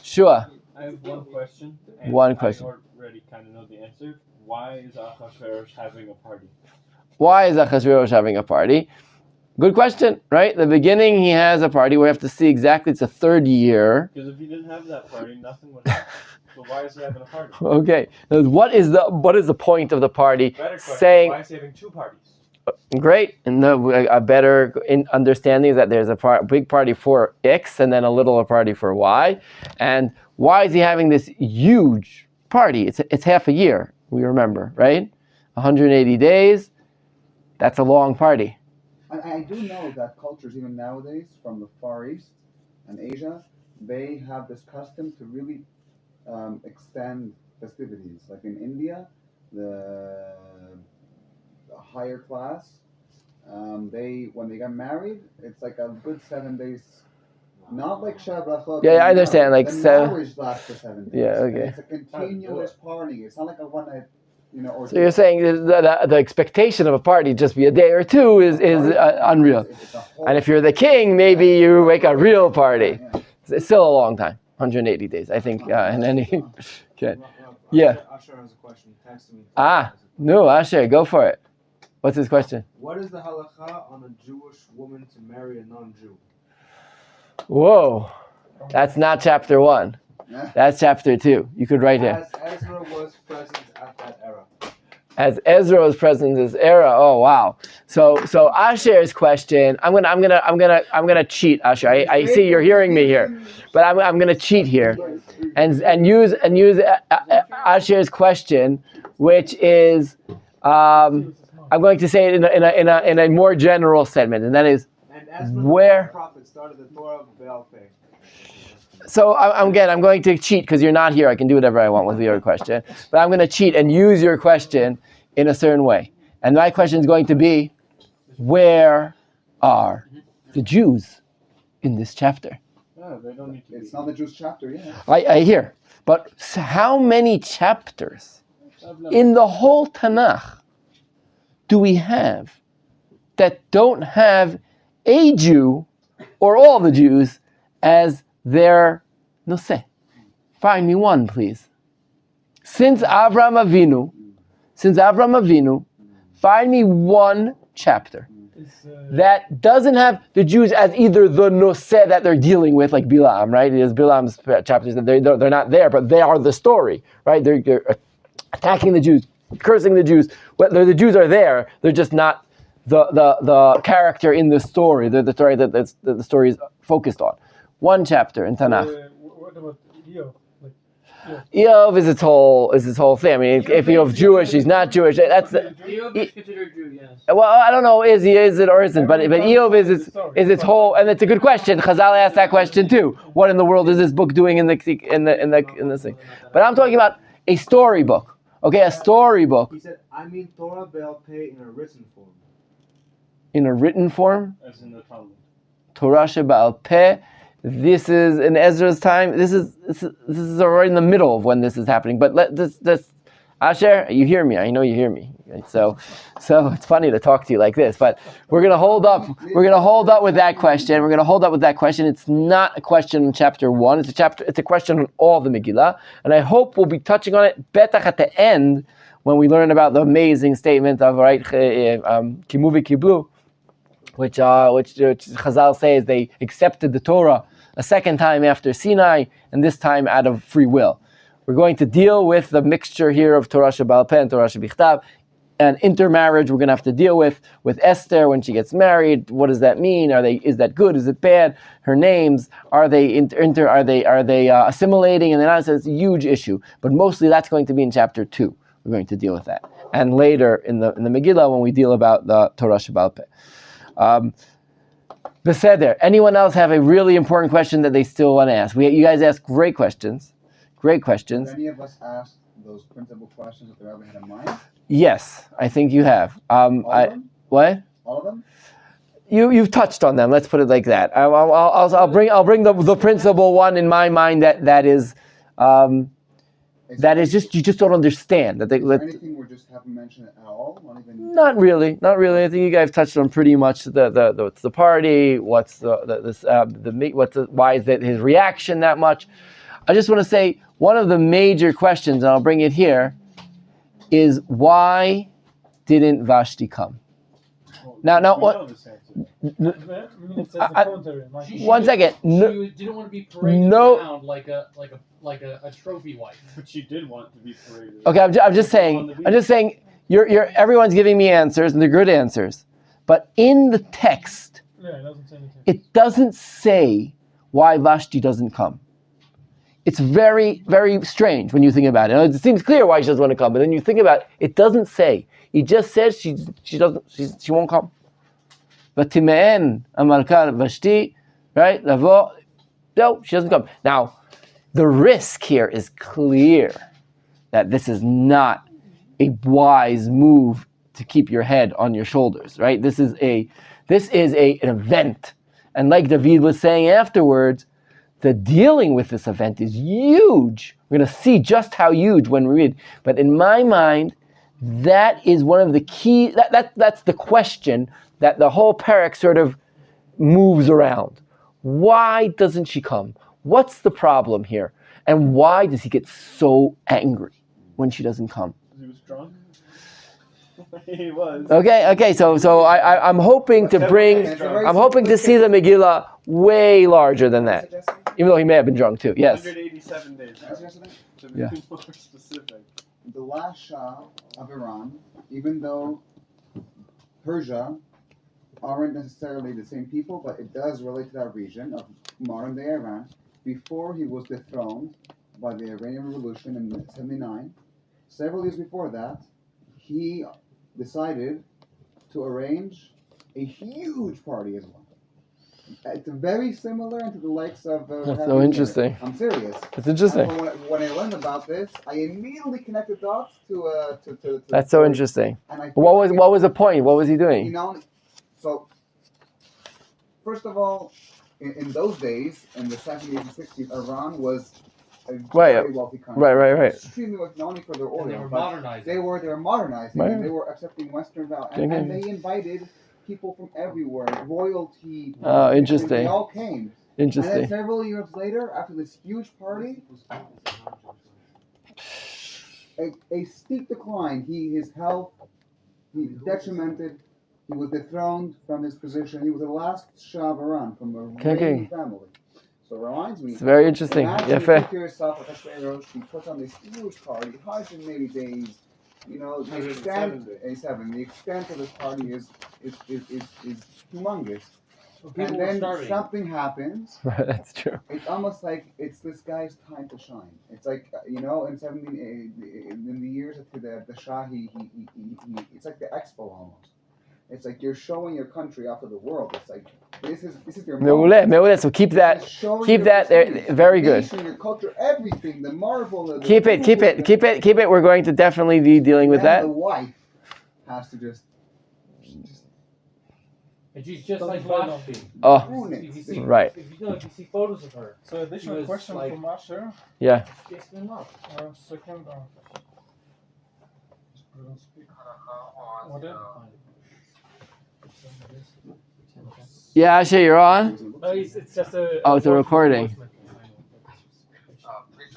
Shua. I have one question. One question. I already kind of know the answer. Why is Achashverosh having a party? Why is Achashverosh having a party? Good question, right? The beginning, he has a party. We have to see exactly. It's a third year. Because if he didn't have that party, nothing would happen. So why is he having a party? Okay. What is the point of the party? Better question. Saying, why is he having two parties? Great. And a better understanding is that there's a big party for X and then a little party for Y. And why is he having this huge party? It's half a year. We remember, right? 180 days. That's a long party. I do know that cultures, even nowadays, from the Far East and Asia, they have this custom to really extend festivities. Like in India, the higher class, when they get married, it's like a good 7 days. Not like Shabrachot. Yeah, I understand. Like the marriage lasts for 7 days. Yeah, okay. And it's a continuous party. It's not like a one-night. So you're saying the expectation of a party just be a day or two is unreal. And if you're the king, maybe you make a real party. It's still a long time, 180 days, I think. In any, okay, yeah. Asher has a question. Text me. No, Asher, go for it. What's his question? What is the halacha on a Jewish woman to marry a non-Jew? Whoa, that's not chapter 1. That's chapter 2. You could write it. As Ezra was present at that era. As Ezra was present in this era. Oh wow. So Asher's question. I'm gonna cheat, Asher. I see you're hearing me here, but I'm gonna cheat here, and use Asher's question, which is I'm going to say it in a more general segment, and that is where. The prophet started the Torah Baal Peh. So I'm going to cheat because you're not here. I can do whatever I want with your question. But I'm going to cheat and use your question in a certain way. And my question is going to be, where are the Jews in this chapter? No, they don't need to It's be. not the Jews chapter, yeah. I hear, but how many chapters in the whole Tanakh do we have that don't have a Jew or all the Jews as their noseh? Find me one, please. Since Avraham Avinu, find me one chapter that doesn't have the Jews as either the noseh that they're dealing with, like Bilam, right? There's Bilam's chapters that they're not there, but they are the story, right? They're attacking the Jews, cursing the Jews. Whether the Jews are there, they're just not the character in the story. They're the story that the story is focused on. One chapter in Tanakh. What about Eo? Eov is its whole thing. I mean, if Eov's Jewish, he's not Jewish. That's Eov is considered Jew, yes. well, I don't know, is it or isn't? But Eov is its whole, and it's a good question. Chazal asked that question too. What in the world is this book doing in this thing? But I'm talking about a storybook. Okay, a storybook. He said, I mean Torah Be'al Peh in a written form. In a written form, As in the Talmud. Torah She'Ba'al Peh. This is in Ezra's time. This is already in the middle of when this is happening. But this Asher, you hear me? I know you hear me. So it's funny to talk to you like this. But we're gonna hold up. We're gonna hold up with that question. It's not a question in chapter 1. It's a question on all the Megillah, and I hope we'll be touching on it. Betach at the end when we learn about the amazing statement of Kimu v'Kiblu, which Chazal says they accepted the Torah a second time after Sinai, and this time out of free will. We're going to deal with the mixture here of Torah She'Ba'al Peh and Torah She'Bichtav, and intermarriage. We're going to have to deal with Esther when she gets married. What does that mean? Is that good? Is it bad? Her names, are they assimilating? And then it's a huge issue. But mostly that's going to be in chapter 2. We're going to deal with that, and later in the Megillah when we deal about the Torah She'Ba'al Peh. Beseder. Anyone else have a really important question that they still want to ask? You guys ask great questions. Great questions. Did any of us ask those principal questions that the Rabbi had in mind? Yes, I think you have. All of them? What? All of them? You've touched on them. Let's put it like that. I'll bring the principal one in my mind that is just you just don't understand that. Is there anything we just haven't mentioned at all? Not really. I think you guys touched on pretty much what's the party, why is that his reaction that much. I just want to say one of the major questions, and I'll bring it here, is why didn't Vashti come? Now what? One second. She didn't want to be paraded around like a trophy wife. But she did want to be paraded. Okay, I'm just saying. You're everyone's giving me answers, and they're good answers. But in the text, it doesn't say why Vashti doesn't come. It's very, very strange when you think about it. It seems clear why she doesn't want to come, but then you think about it, it doesn't say. It just says she won't come. Vatime'en amalkar Vashti, right? Lavo, no, she doesn't come. Now, the risk here is clear that this is not a wise move to keep your head on your shoulders, right? This is an event, and like David was saying afterwards, the dealing with this event is huge. We're going to see just how huge when we read. But in my mind, that is one of the key. That's the question that the whole parak sort of moves around. Why doesn't she come? What's the problem here? And why does he get so angry when she doesn't come? He was drunk. He was. Okay. So I'm hoping to bring. I'm hoping to see the Megillah way larger than that, even though he may have been drunk too. Yes. 187 days. To be more specific. The last Shah of Iran, even though Persia aren't necessarily the same people, but it does relate to that region of modern day Iran. Before he was dethroned by the Iranian Revolution in 1979, several years before that, he decided to arrange a huge party as well. It's very similar to the likes of... That's so interesting. I'm serious. It's interesting. When I learned about this, I immediately connected dots to That's so interesting. And what was the point? What was he doing? So, first of all, in those days, in the 70s and 60s, Iran was a very wealthy country. Right. Extremely wealthy, not only for their oil, And they were but modernizing. they were modernizing, Right. and they were accepting Western values, and they invited people from everywhere, royalty. Oh, and interesting. they all came. Interesting. And then several years later, after this huge party, a steep decline. His health, he detrimented. He was dethroned from his position. He was the last Shah of Iran from a reigning family. So it reminds me. It's very interesting. Imagine you think to yourself, she puts on this huge party, 180 days. You know, the extent, the extent of this party is humongous. And then something happens. That's true. It's almost like it's this guy's time to shine. It's like, in the years of the Shah, he it's like the expo almost. It's like you're showing your country out to the world. It's like this is your moment. So keep that there. Very good. Your culture, everything, the marvel. Keep it. We're going to definitely be dealing with that. The wife has to just. And she's just like Vashti. Oh, right. If you see photos of her. So additional question from Masher. Yeah. Second. Yeah, Asher, you're on? No, it's just a... Oh, it's a recording. Please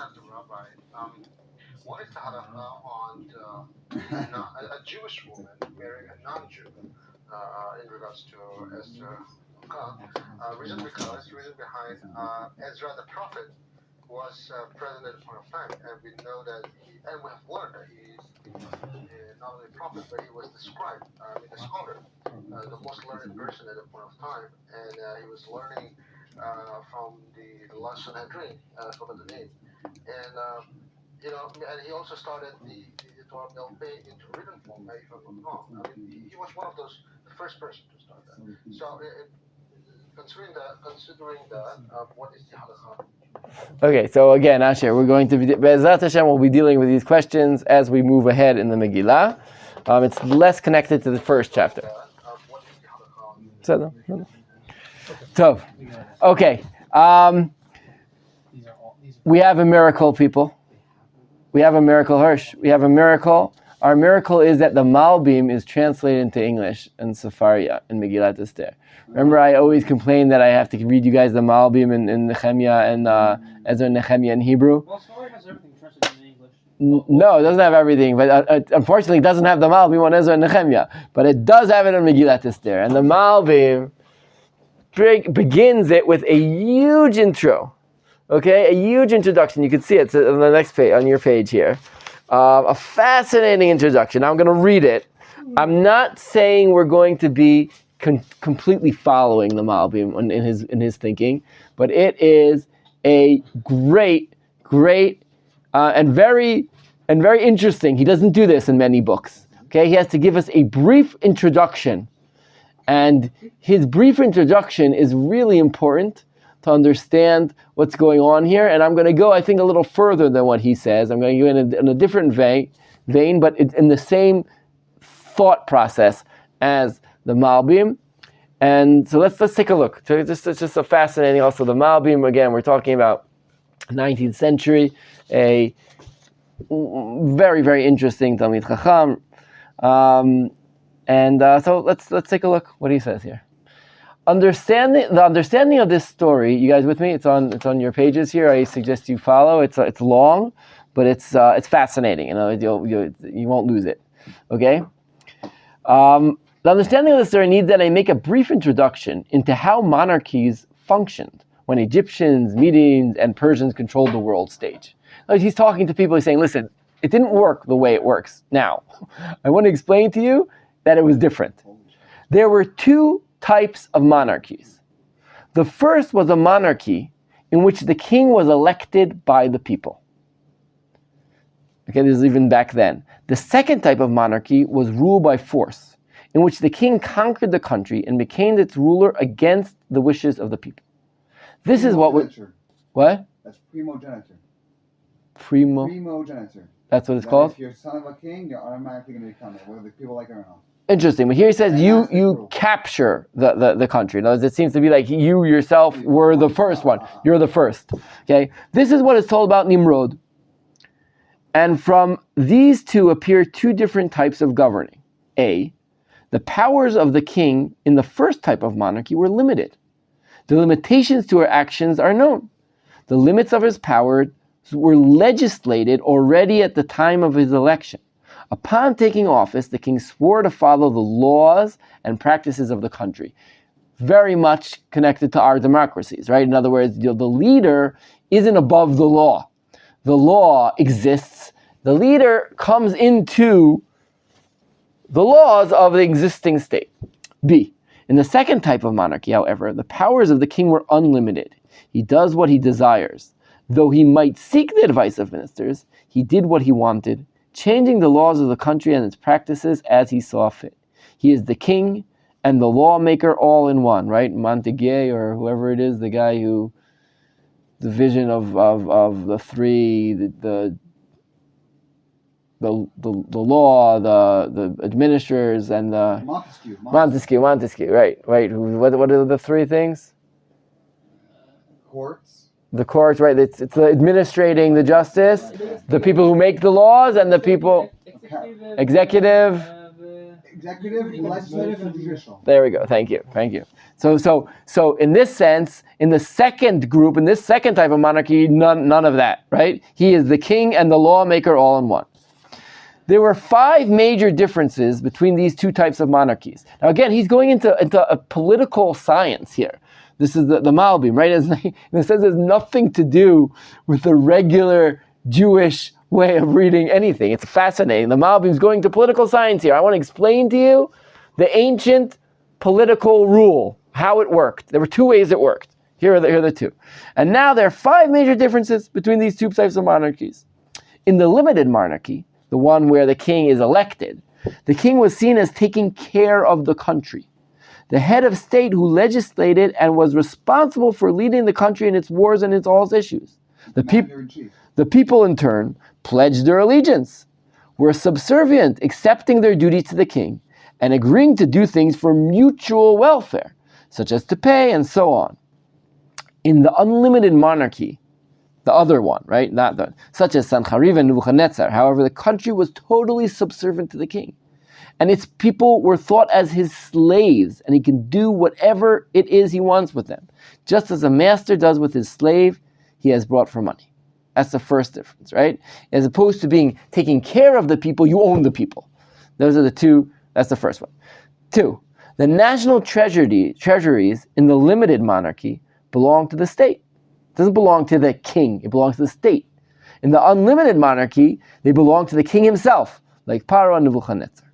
ask the Rabbi. What is the halakha on a Jewish woman marrying a non-Jew in regards to Esther? Reason behind Ezra the prophet was present at the point of time, and we know that and we have learned that he is not only a prophet, but he was the scribe, the scholar, the most learned person at the point of time, and he was learning from the Lashon Hadrin, I forgot the name, and and he also started the Torah Belpeh into written form, if I'm not wrong. I mean, he was one of the first person to start that. So, considering that, what is the halakha? Okay, so again, Asher, we're going to be, Be'ezrat Hashem, we'll be dealing with these questions as we move ahead in the Megillah. It's less connected to the first chapter. So, okay. We have a miracle, people. We have a miracle, Hirsch. We have a miracle. Our miracle is that the Malbim is translated into English and Sepharia in Megillat Esther. Remember, I always complain that I have to read you guys the Malbim in Nehemiah and Ezra and Nehemiah in Hebrew. Well, Sepharia has everything translated in English. No, it doesn't have everything, but unfortunately it doesn't have the Malbim on Ezra and Nehemiah. But it does have it on Megillat Esther. And the Malbim begins it with a huge intro. Okay, a huge introduction. You can see it on the next page, on your page here. A fascinating introduction. I'm going to read it. I'm not saying we're going to be completely following the Malbim in his thinking, but it is a great and very interesting. He doesn't do this in many books. Okay, he has to give us a brief introduction, and his brief introduction is really important to understand what's going on here. And I'm going to go, I think, a little further than what he says. I'm going to go in a different vein, but it's in the same thought process as the Malbim. And so let's take a look. It's just a fascinating. Also, the Malbim, again, we're talking about 19th century, a very, very interesting Talmid Chacham. So let's take a look what he says here. The understanding of this story, you guys with me? It's on your pages here. I suggest you follow. It's long, but it's fascinating. You won't lose it. Okay. The understanding of the story needs that I make a brief introduction into how monarchies functioned when Egyptians, Medians, and Persians controlled the world stage. Like he's talking to people. He's saying, "Listen, it didn't work the way it works now. I want to explain to you that it was different. There were two types of monarchies. The first was a monarchy in which the king was elected by the people. Okay, this is even back then. The second type of monarchy was rule by force, in which the king conquered the country and became its ruler against the wishes of the people. This is what What? That's primogeniture. Primogeniture. That's what it's called? If you're son of a king, you're automatically going to become it, whether the people like it or not. Interesting. But here he says you capture the country. In other words, it seems to be like you yourself were the first one. You're the first. Okay. This is what is told about Nimrod. And from these two appear two different types of governing. A, the powers of the king in the first type of monarchy were limited. The limitations to her actions are known. The limits of his power were legislated already at the time of his election. Upon taking office, the king swore to follow the laws and practices of the country. Very much connected to our democracies, right? In other words, the leader isn't above the law. The law exists. The leader comes into the laws of the existing state. B, in the second type of monarchy, however, the powers of the king were unlimited. He does what he desires. Though he might seek the advice of ministers, he did what he wanted, changing the laws of the country and its practices as he saw fit. He is the king and the lawmaker all in one, right? Montaigne or whoever it is, the guy who, the vision of the three, the law, the administrators, and the Montesquieu, right. What are the three things? Courts. The courts, right? It's the administrating the justice, the people who make the laws, and the people executive, legislative, and judicial. There we go. Thank you. So in this sense, in the second group, in this second type of monarchy, none of that, right? He is the king and the lawmaker all in one. There were 5 major differences between these two types of monarchies. Now again, he's going into a political science here. This is the Malbim, right? In a sense, it has nothing to do with the regular Jewish way of reading anything. It's fascinating. The Malbim is going to political science here. I want to explain to you the ancient political rule, how it worked. There were 2 ways it worked. Here are the 2. And now there are 5 major differences between these 2 types of monarchies. In the limited monarchy, the one where the king is elected, the king was seen as taking care of the country. The head of state who legislated and was responsible for leading the country in its wars and its all its issues. The people in turn pledged their allegiance, were subservient, accepting their duty to the king, and agreeing to do things for mutual welfare, such as to pay and so on. In the unlimited monarchy, the other one, right? Not the, such as Sancheriv and Nebuchadnezzar, however, the country was totally subservient to the king. And its people were thought as his slaves, and he can do whatever it is he wants with them. Just as a master does with his slave, he has brought for money. That's the first difference, right? As opposed to taking care of the people, you own the people. Those are the 2, that's the first one. 2, the national treasuries in the limited monarchy belong to the state. It doesn't belong to the king, it belongs to the state. In the unlimited monarchy, they belong to the king himself, like Paro and Nebuchadnezzar.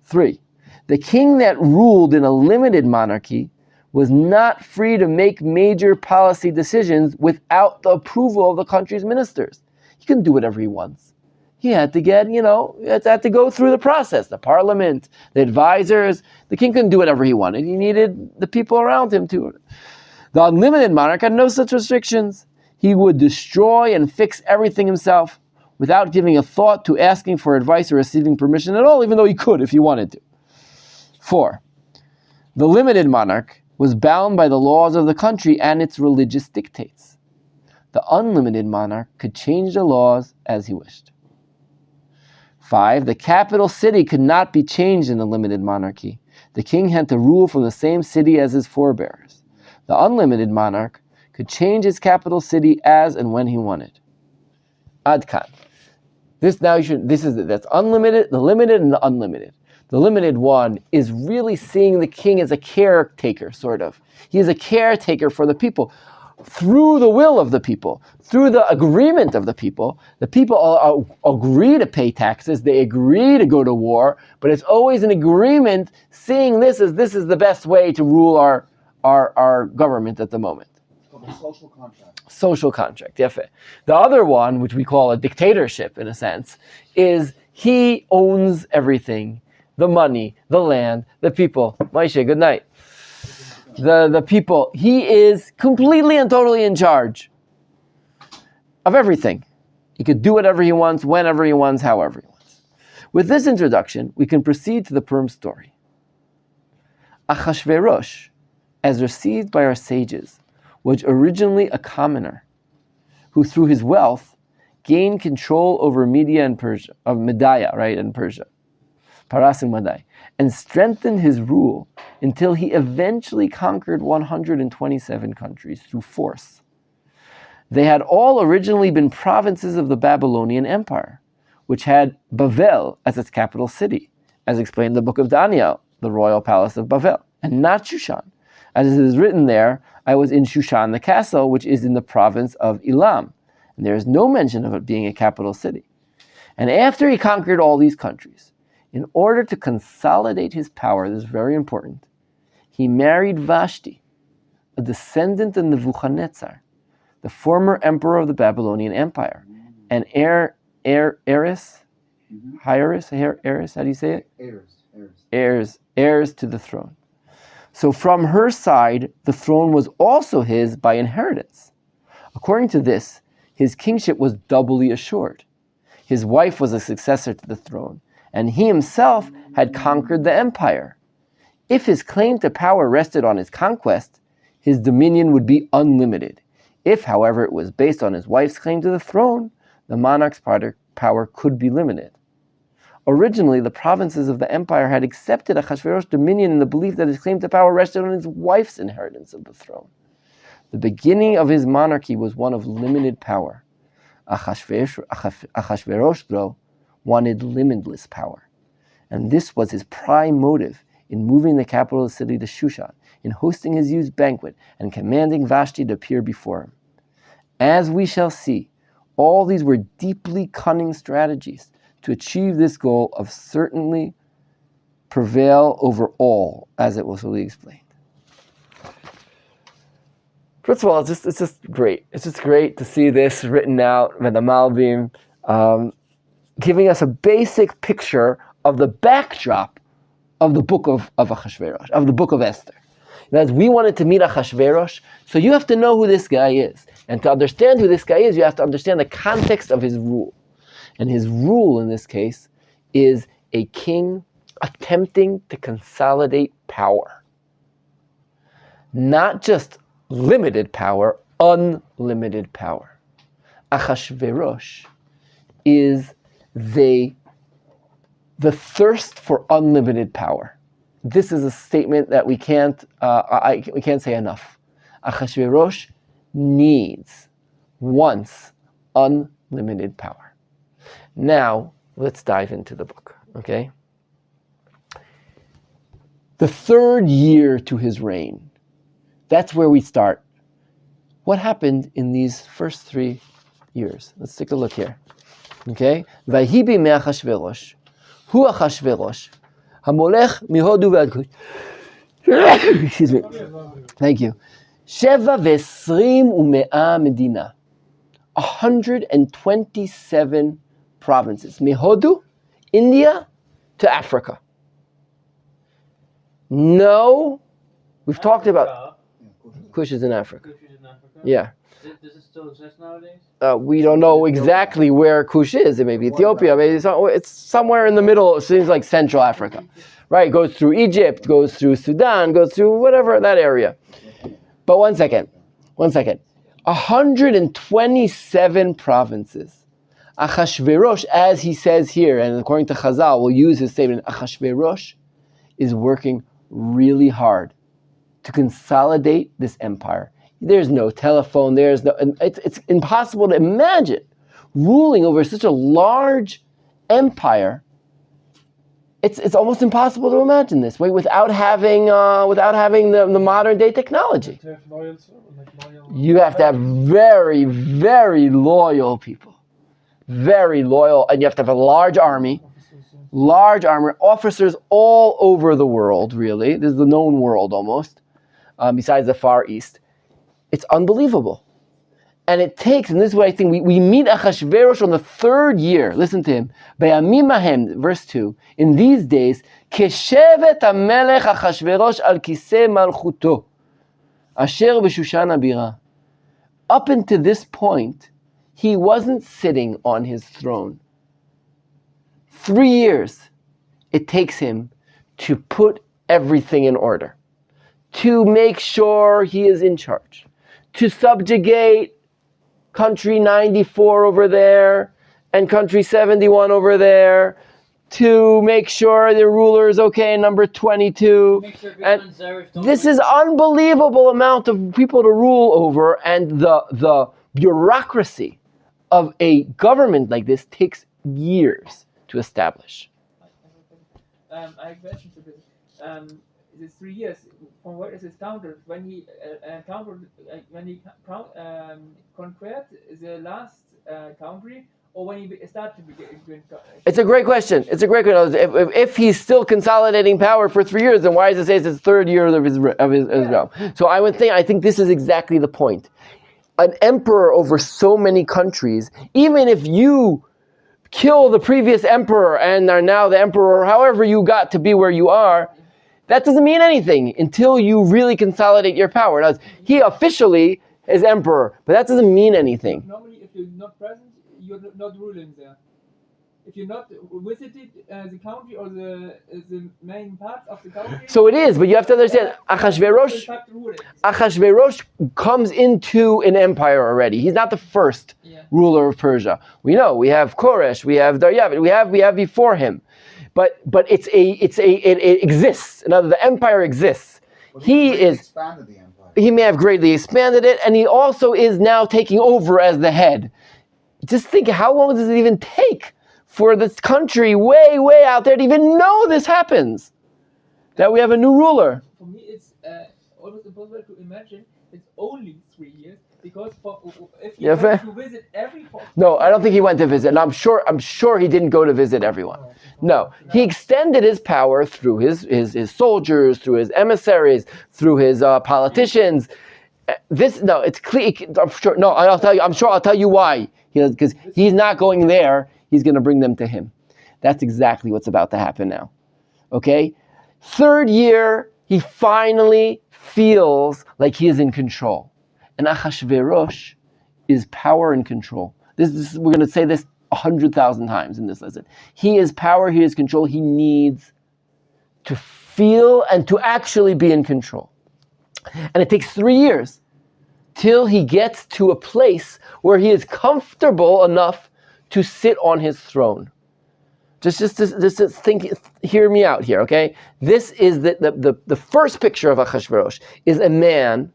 3, the king that ruled in a limited monarchy was not free to make major policy decisions without the approval of the country's ministers. He couldn't do whatever he wants. He had to get, had to go through the process, the parliament, the advisors. The king couldn't do whatever he wanted. He needed the people around him to. The unlimited monarch had no such restrictions. He would destroy and fix everything himself, without giving a thought to asking for advice or receiving permission at all, even though he could if he wanted to. 4, the limited monarch was bound by the laws of the country and its religious dictates. The unlimited monarch could change the laws as he wished. 5, the capital city could not be changed in the limited monarchy. The king had to rule from the same city as his forebears. The unlimited monarch could change his capital city as and when he wanted. Adkan. That's unlimited, the limited, and the unlimited. The limited one is really seeing the king as a caretaker, sort of. He is a caretaker for the people. Through the will of the people, through the agreement of the people agree to pay taxes, they agree to go to war, but it's always an agreement, seeing this is the best way to rule our government at the moment. Social contract. Social contract, yefe. The other one, which we call a dictatorship in a sense, is he owns everything. The money, the land, the people. Maishe, good night. The people. He is completely and totally in charge of everything. He could do whatever he wants, whenever he wants, however he wants. With this introduction, we can proceed to the Purim story. Achashverosh, as received by our sages, was originally a commoner who, through his wealth, gained control over Media and Persia, of Medaya, right, in Persia, Paras and Madai, and strengthened his rule until he eventually conquered 127 countries through force. They had all originally been provinces of the Babylonian Empire, which had Bavel as its capital city, as explained in the book of Daniel, the royal palace of Bavel, and not Shushan. As it is written there, I was in Shushan the castle, which is in the province of Elam, and there is no mention of it being a capital city. And after he conquered all these countries, in order to consolidate his power, this is very important, he married Vashti, a descendant of Nebuchadnezzar, the former emperor of the Babylonian Empire, and heiress, how do you say it? Heirs to the throne. So from her side, the throne was also his by inheritance. According to this, his kingship was doubly assured. His wife was a successor to the throne, and he himself had conquered the empire. If his claim to power rested on his conquest, his dominion would be unlimited. If, however, it was based on his wife's claim to the throne, the monarch's power could be limited. Originally, the provinces of the empire had accepted Achashverosh's dominion in the belief that his claim to power rested on his wife's inheritance of the throne. The beginning of his monarchy was one of limited power. Achashverosh, though, wanted limitless power. And this was his prime motive in moving the capital city to Shushan, in hosting his huge banquet, and commanding Vashti to appear before him. As we shall see, all these were deeply cunning strategies to achieve this goal of certainly prevail over all, as it will be explained. First of all, it's just great. It's just great to see this written out by the Malbim, giving us a basic picture of the backdrop of the book of Achashverosh, of the book of Esther. As we wanted to meet Achashverosh, so you have to know who this guy is. And to understand who this guy is, you have to understand the context of his rule. And his rule in this case is a king attempting to consolidate power. Not just limited power, unlimited power. Achashverosh is the thirst for unlimited power. This is a statement that we can't say enough. Achashverosh wants unlimited power. Now, let's dive into the book, okay? The third year to his reign. That's where we start. What happened in these first 3 years? Let's take a look here. Okay? Vahibi me Achashverosh. Hu Achashverosh. Hamolech mihodu ve'ad kush. Excuse me. Thank you. Sheva ve'esrim u'me'a medina. 127 provinces. Mihodu, India, to Africa. No, we've talked about Kush is in Africa. Kush is in Africa? Yeah. Does it still exist nowadays? We don't know exactly where Kush is. It may be Ethiopia. Maybe it's somewhere in the middle. It seems like Central Africa. Right? It goes through Egypt, goes through Sudan, goes through whatever, that area. But one second. 127 provinces. Achashverosh, as he says here, and according to Chazal, we'll use his statement, Achashverosh is working really hard to consolidate this empire. There's no telephone, it's impossible to imagine ruling over such a large empire. It's almost impossible to imagine this way without having the modern day technology. You have to have very, very loyal people. Very loyal, and you have to have a large army, officers all over the world, really. This is the known world almost, besides the Far East. It's unbelievable. And it takes, and this is what I think, we meet Achashverosh on the third year. Listen to him. Be'amim ahem, verse 2. In these days, keshevet hamelech Achashverosh al kiseh malchuto, asher b'Shushan habira. Up until this point, he wasn't sitting on his throne. 3 years it takes him to put everything in order, to make sure he is in charge, to subjugate country 94 over there and country 71 over there, to make sure the ruler is okay, number 22. And this is unbelievable amount of people to rule over, and the bureaucracy of a government like this takes years to establish. I have a question to this. This 3 years, from what is his counter? When he conquered the last country, or when he started to begin? It's a great question. If he's still consolidating power for 3 years, then why does it say it's his third year of his realm? So I think this is exactly the point. An emperor over so many countries, even if you kill the previous emperor and are now the emperor, however you got to be where you are, that doesn't mean anything until you really consolidate your power. Now, he officially is emperor, but that doesn't mean anything. Normally, if you're not present, you're not ruling there. If you're not visited the country or the main parts of the country. So it is, but you have to understand, Achashverosh comes into an empire already. He's not the first ruler of Persia. We know we have Koresh, we have Daryavid, we have before him, but it exists. In other words, the empire exists. Well, expanded the empire. He may have greatly expanded it, and he also is now taking over as the head. Just think, how long does it even take for this country way, way out there to even know this happens? That we have a new ruler. For me, it's almost impossible to imagine it's only 3 years, because if you went to visit every... No, I don't think he went to visit. And I'm sure he didn't go to visit everyone. No, he extended his power through his soldiers, through his emissaries, through his politicians. It's clear. I'm sure. No, I'll tell you. I'm sure I'll tell you why. Because he's not going there. He's going to bring them to him. That's exactly what's about to happen now. Okay? 3rd year, he finally feels like he is in control. And Achashverosh is power and control. We're going to say this 100,000 times in this lesson. He is power, he is control. He needs to feel and to actually be in control. And it takes 3 years till he gets to a place where he is comfortable enough to sit on his throne. Just think, hear me out here, okay? This is the first picture of Achashverosh is a man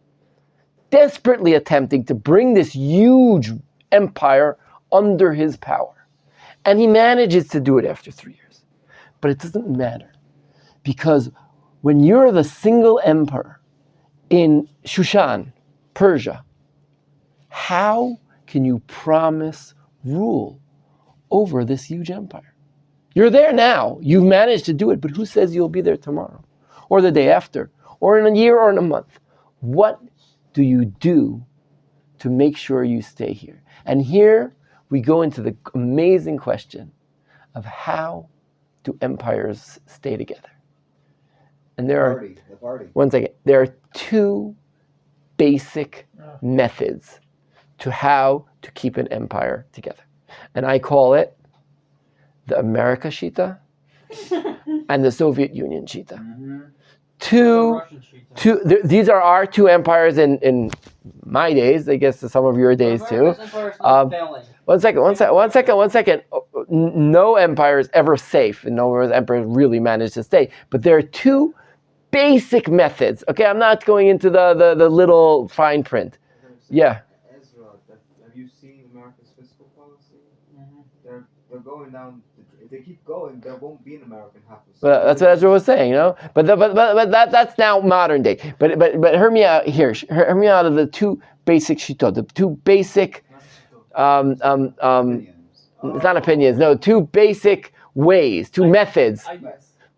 desperately attempting to bring this huge empire under his power. And he manages to do it after 3 years. But it doesn't matter, because when you're the single emperor in Shushan, Persia, how can you promise rule over this huge empire? You're there now. You've managed to do it, but who says you'll be there tomorrow, or the day after, or in a year, or in a month? What do you do to make sure you stay here? And here we go into the amazing question of how do empires stay together? And there are, one second, there are 2 basic methods to how to keep an empire together. And I call it the America Shita and the Soviet Union Shita. These are our 2 empires in my days, I guess some of your days too. One second. No empire is ever safe, and no empire really managed to stay. But there are 2 basic methods. Okay, I'm not going into the little fine print. Yeah. Ezra, have you seen America's fiscal policy? They're going down. If they keep going, there won't be an American half a But that's what Ezra was saying, you know. But that's now modern day. But hear me out here. Hear me out of the 2 basic shitot, the 2 basic it's not opinions. No, 2 basic ways, 2 methods.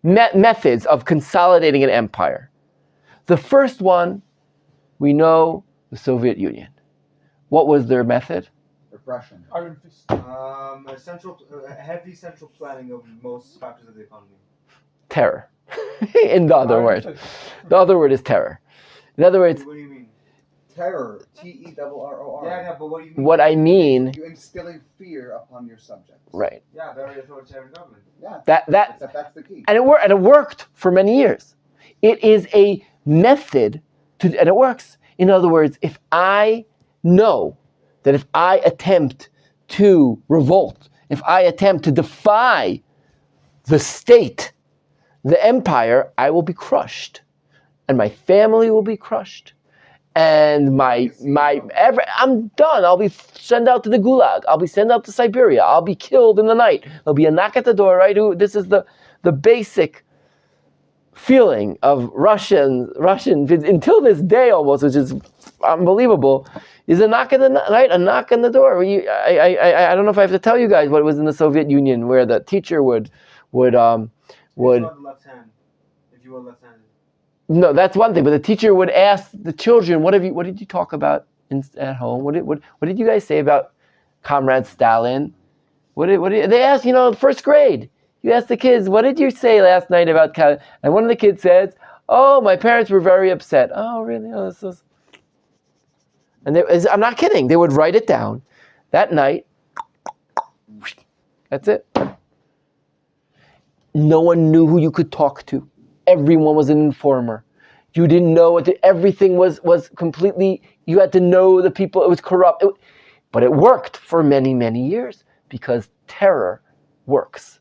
Methods of consolidating an empire. The first one, we know the Soviet Union. What was their method? Repression. Iron Fist. Heavy central planning of most factors of the economy. Terror. In the other word. The other word is terror. In other words, what do you mean? terror, Terror. Yeah, but what do you mean? What I mean, You instilling fear upon your subjects. right? Yeah, very authoritarian government. Yeah. That's the key. and it worked for many years. It is a method and it works. In other words, if I know that if I attempt to revolt, if I attempt to defy the state, the empire, I will be crushed, and my family will be crushed, and I'm done. I'll be sent out to the Gulag. I'll be sent out to Siberia. I'll be killed in the night. There'll be a knock at the door, right? This is the basic feeling of Russian until this day almost, which is unbelievable, is a knock at the night, a knock on the door. I don't know if I have to tell you guys what it was in the Soviet Union, where the teacher would. If you were left hand. If you were left-handed. No, that's one thing. But the teacher would ask the children, "What did you talk about at home? What did you guys say about Comrade Stalin? They asked, first grade. You ask the kids, what did you say last night about Cal? And one of the kids says, "Oh, my parents were very upset." "Oh, really?" "Oh, this was..." And I'm not kidding. They would write it down that night. That's it. No one knew who you could talk to. Everyone was an informer. You didn't know everything was completely. You had to know the people. It was corrupt. But it worked for many, many years because terror works.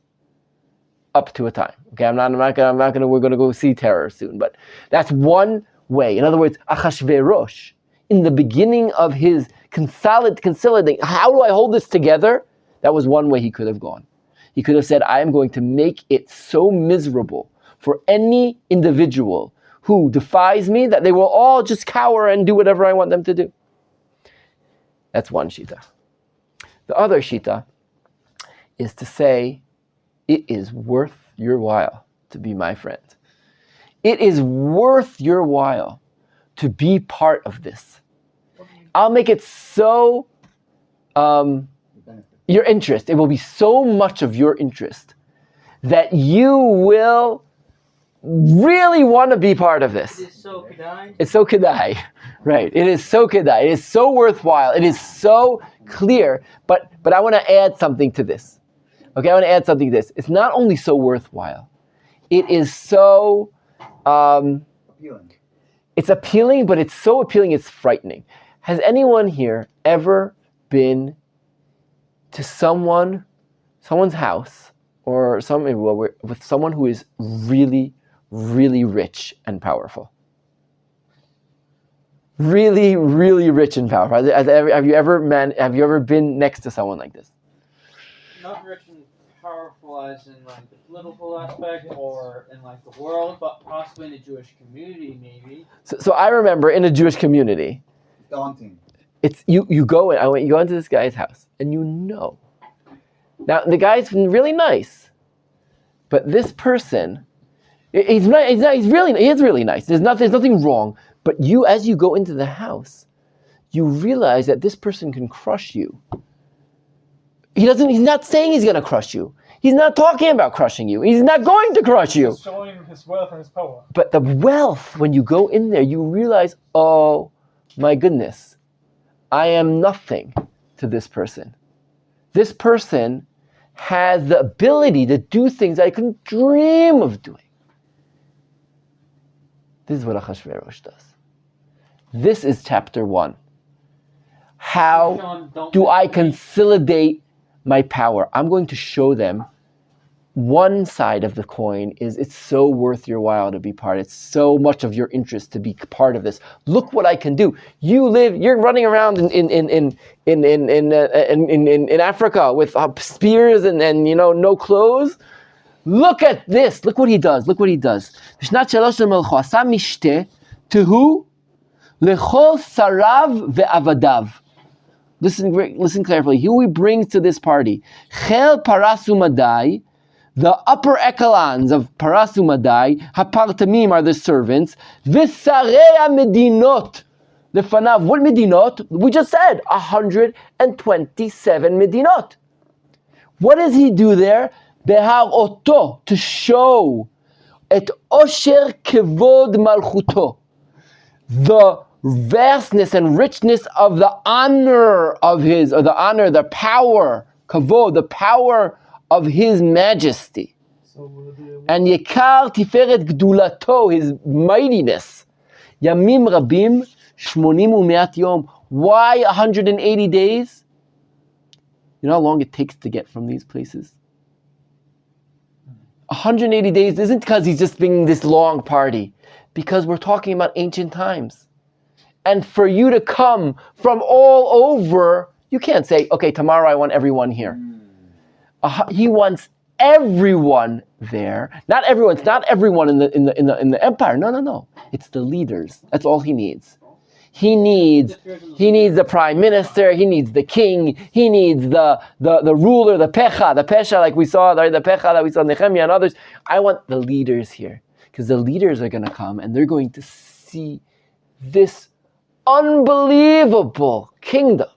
Up to a time. Okay, we're gonna go see terror soon, but that's one way. In other words, Achashverosh, in the beginning of his consolidating, how do I hold this together? That was one way he could have gone. He could have said, I am going to make it so miserable for any individual who defies me that they will all just cower and do whatever I want them to do. That's one shita. The other shita is to say, it is worth your while to be my friend. It is worth your while to be part of this. I'll make it so your interest. It will be so much of your interest that you will really want to be part of this. It is so kedai. It's so kedai, right? It is so kedai. It is so worthwhile. It is so clear. But I want to add something to this. Okay, I want to add something to this. It's not only so worthwhile, it is so Appealing. It's appealing, but it's so appealing it's frightening. Has anyone here ever been to someone's house or with someone who is really, really rich and powerful? Really, really rich and powerful. Have you ever been next to someone like this? Not rich and powerful as in like the political aspect or in like the world, but possibly in the Jewish community maybe. So I remember in a Jewish community, Daunting. it's you go into this guy's house and now the guy's really nice, but this person, he's really nice. There's nothing wrong. But as you go into the house, you realize that this person can crush you. He's not saying he's going to crush you. He's not talking about crushing you. He's not going to crush you. He's showing his wealth and his power. But the wealth, when you go in there, you realize, oh my goodness, I am nothing to this person. This person has the ability to do things I couldn't dream of doing. This is what Achashverosh does. This is chapter 1. How do I consolidate my power? I'm going to show them one side of the coin is it's so worth your while to be part. It's so much of your interest to be part of this. Look what I can do. You're running around in Africa with spears and no clothes. Look at this. Look what he does. Tehu lechol sarav ve'avadav. Listen carefully. Who he brings to this party? Chel parasumadai, the upper echelons of parasumadai. Hapartamim are the servants. V'sarei medinot lefanav. What medinot? We just said 127 medinot. What does he do there? Behar oto, to show et osher kevod malchuto, the vastness and richness of the honor of his, or the power, kavod, the power of his majesty. And Yekar Tiferet Gdulato, his mightiness. Yamim Rabim, Shmonim U'Me'at Yom. Why 180 days? You know how long it takes to get from these places? 180 days isn't because he's just being this long party, because we're talking about ancient times. And for you to come from all over, you can't say, okay, tomorrow I want everyone here. He wants everyone there. Not everyone. It's not everyone in the empire. No. It's the leaders. That's all he needs. He needs the prime minister. He needs the king. He needs the ruler, the pesha, like we saw, the pecha that we saw Nehemiah and others. I want the leaders here, because the leaders are going to come and they're going to see this unbelievable kingdom.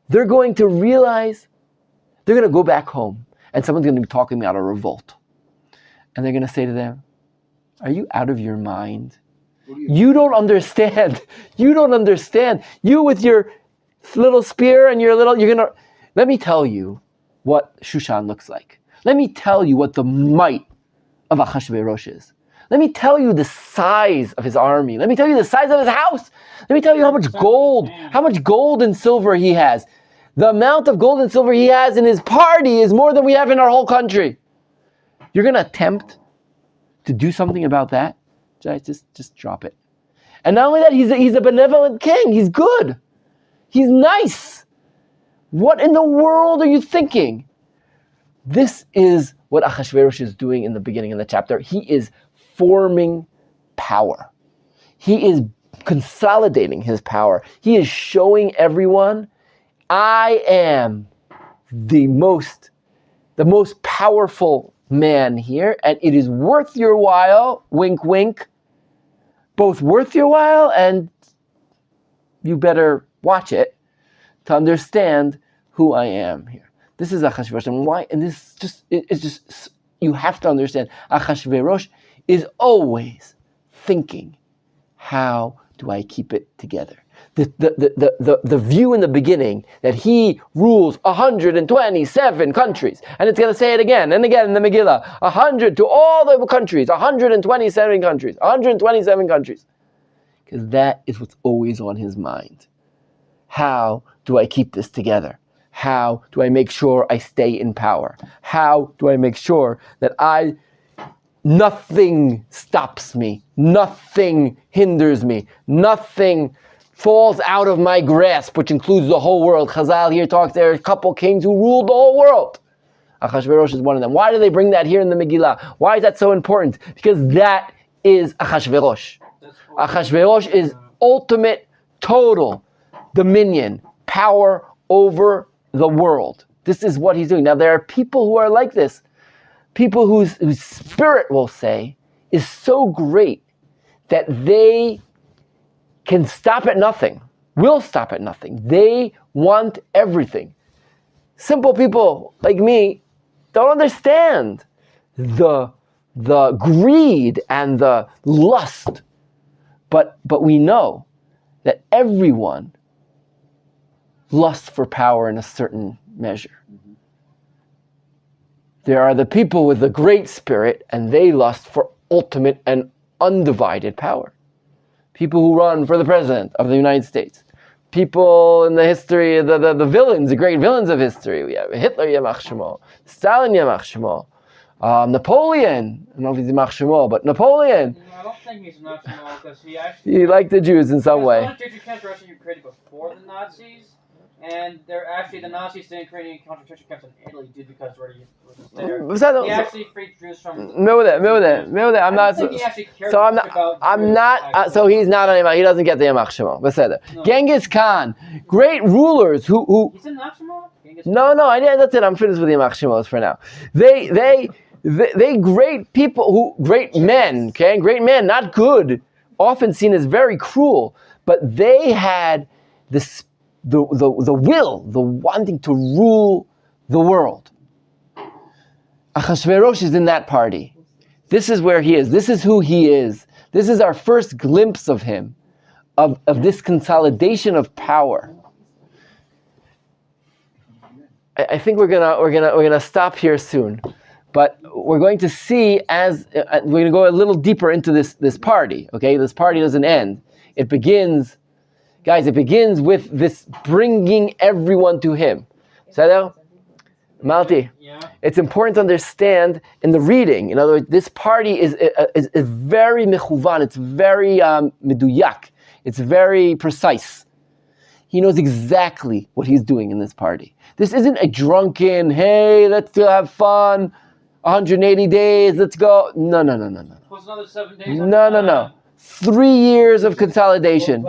They're going to realize, they're going to go back home, and someone's going to be talking about a revolt. And they're going to say to them, are you out of your mind? You don't understand. You don't understand. You with your little spear and you're going to... Let me tell you what Shushan looks like. Let me tell you what the might of Achashverosh is. Let me tell you the size of his army. Let me tell you the size of his house. Let me tell you how much gold and silver he has. The amount of gold and silver he has in his party is more than we have in our whole country. You're going to attempt to do something about that? Just drop it. And not only that, he's a benevolent king. He's good. He's nice. What in the world are you thinking? This is what Achashverosh is doing in the beginning of the chapter. He is forming power. He is consolidating his power. He is showing everyone, I am the most powerful man here, and it is worth your while, wink wink, both worth your while and you better watch it to understand who I am here. This is Achashverosh, and why? And this it's just you have to understand. Achashverosh is always thinking, how do I keep it together? The view in the beginning that he rules 127 countries, and it's going to say it again and again in the Megillah, 100 to all the countries, 127 countries, 127 countries, because that is what's always on his mind. How do I keep this together? How do I make sure I stay in power? How do I make sure that nothing stops me, nothing hinders me, nothing falls out of my grasp, which includes the whole world. Chazal here talks, there are a couple kings who ruled the whole world. Achashverosh is one of them. Why do they bring that here in the Megillah? Why is that so important? Because that is Achashverosh. Achashverosh is ultimate, total dominion, power over the world. This is what he's doing. Now there are people who are like this. People whose spirit, will say, is so great that they can stop at nothing, will stop at nothing. They want everything. Simple people like me don't understand the greed and the lust. But we know that everyone lusts for power in a certain measure. There are the people with the great spirit, and they lust for ultimate and undivided power. People who run for the president of the United States. People in the history, the villains, the great villains of history. We have Hitler, Yamach Shemo, Stalin, Yamach Shemo, Napoleon. I don't know if he's Yamach Shemo, but Napoleon. I don't think he's Yamach Shemo, because he liked the Jews in some way. Concentration camps were actually created before the Nazis. And they're actually, the Nazis didn't create any concentration camps in Italy due because where he was there. He actually freed Jews from... I'm not... So he's not on Yamach. He doesn't get the Yamach Shemo. No. Genghis Khan, great rulers who... He's in Yamach Shemo? No, that's it. I'm finished with the Yamach Shemos for now. They great people great men, okay? Great men, not good, often seen as very cruel, but they had the will, the wanting to rule the world. Achashverosh is in that party. This is where he is. This is who he is. This is our first glimpse of him. of this consolidation of power. I think we're gonna stop here soon, but we're going to see as we're going to go a little deeper into this party. Okay, this party doesn't end. It begins, guys. It begins with this bringing everyone to Him. So, Malti, it's important to understand in the reading. In other words, this party is very mechuvan. It's very meduyak. It's very precise. He knows exactly what he's doing in this party. This isn't a drunken, hey, let's have fun, 180 days, let's go. No. Plus another 7 days. No. 3 years of consolidation.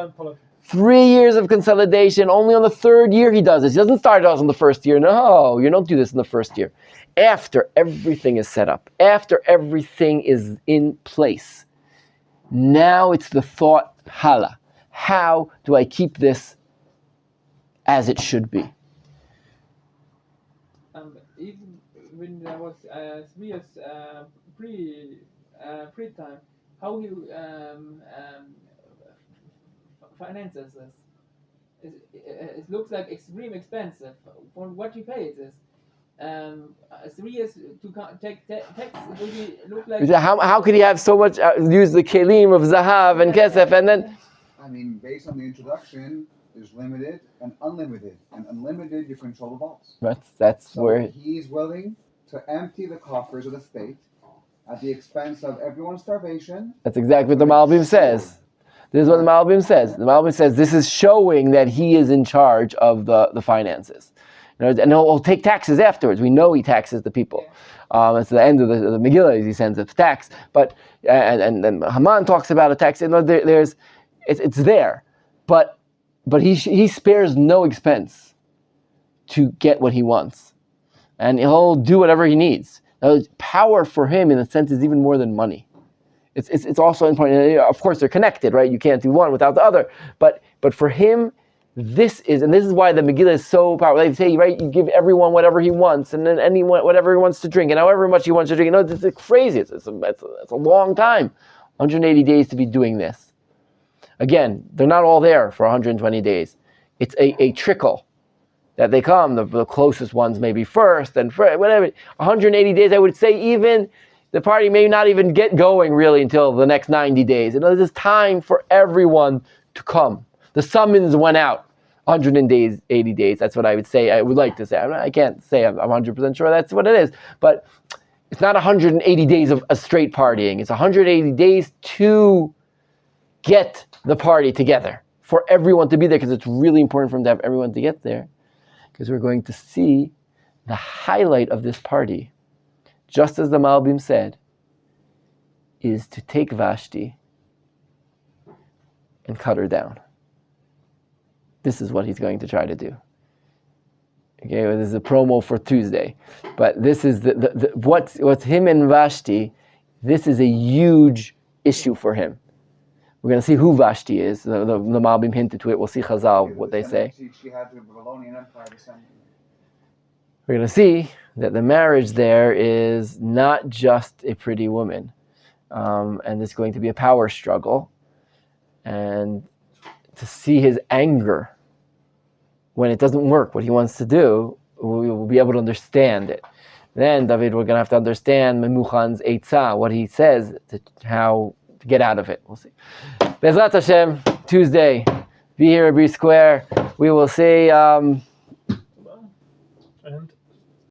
3 years of consolidation. Only on the third year he does this. He doesn't start us on the first year. No, you don't do this in the first year. After everything is set up, after everything is in place, now it's the thought, hala. How do I keep this as it should be? Even when there was 3 years pre-time, how he finances this? It looks like extreme expensive for what he pays. 3 years to take tax really look like. How could he have so much? Use the kelim of zahav and kesef, and then. I mean, based on the introduction, there's limited and unlimited. And unlimited, you control the boss. That's so where he's willing to empty the coffers of the state at the expense of everyone's starvation. That's exactly what the Malbim says. This is what the Malbim says. The Malbim says this is showing that he is in charge of the finances. And he'll take taxes afterwards. We know he taxes the people. It's the end of the Megillah. He sends a tax. But and then Haman talks about a tax. It's there, but he spares no expense to get what he wants, and he'll do whatever he needs. Now, power for him, in a sense, is even more than money. It's also important. Of course, they're connected, right? You can't do one without the other. But for him, this is why the Megillah is so powerful. They say, right, you give everyone whatever he wants, and then anyone whatever he wants to drink, and however much he wants to drink. It's crazy. It's a long time, 180 days to be doing this. Again, they're not all there for 120 days. It's a trickle that they come. The closest ones maybe first, and whatever. 180 days, I would say, even the party may not even get going really until the next 90 days. There's time for everyone to come. The summons went out 180 days. That's what I would say. I would like to say. I can't say I'm 100% sure that's what it is. But it's not 180 days of a straight partying. It's 180 days to get the party together, for everyone to be there, because it's really important for him to have everyone to get there, because we're going to see the highlight of this party, just as the Malbim said, is to take Vashti and cut her down. This is what he's going to try to do. Okay, well, this is a promo for Tuesday, but this is what's him and Vashti. This is a huge issue for him. We're going to see who Vashti is. The Malbim hinted to it. We'll see Chazal, what they say. She had the Babylonian Empire descending. We're going to see that the marriage there is not just a pretty woman. And there's going to be a power struggle. And to see his anger when it doesn't work, what he wants to do, we will be able to understand it. Then, David, we're going to have to understand Memuchan's Eitzah, what he says, how to get out of it. We'll see. Bezrat Hashem, Tuesday, be here at Bree Square. We will see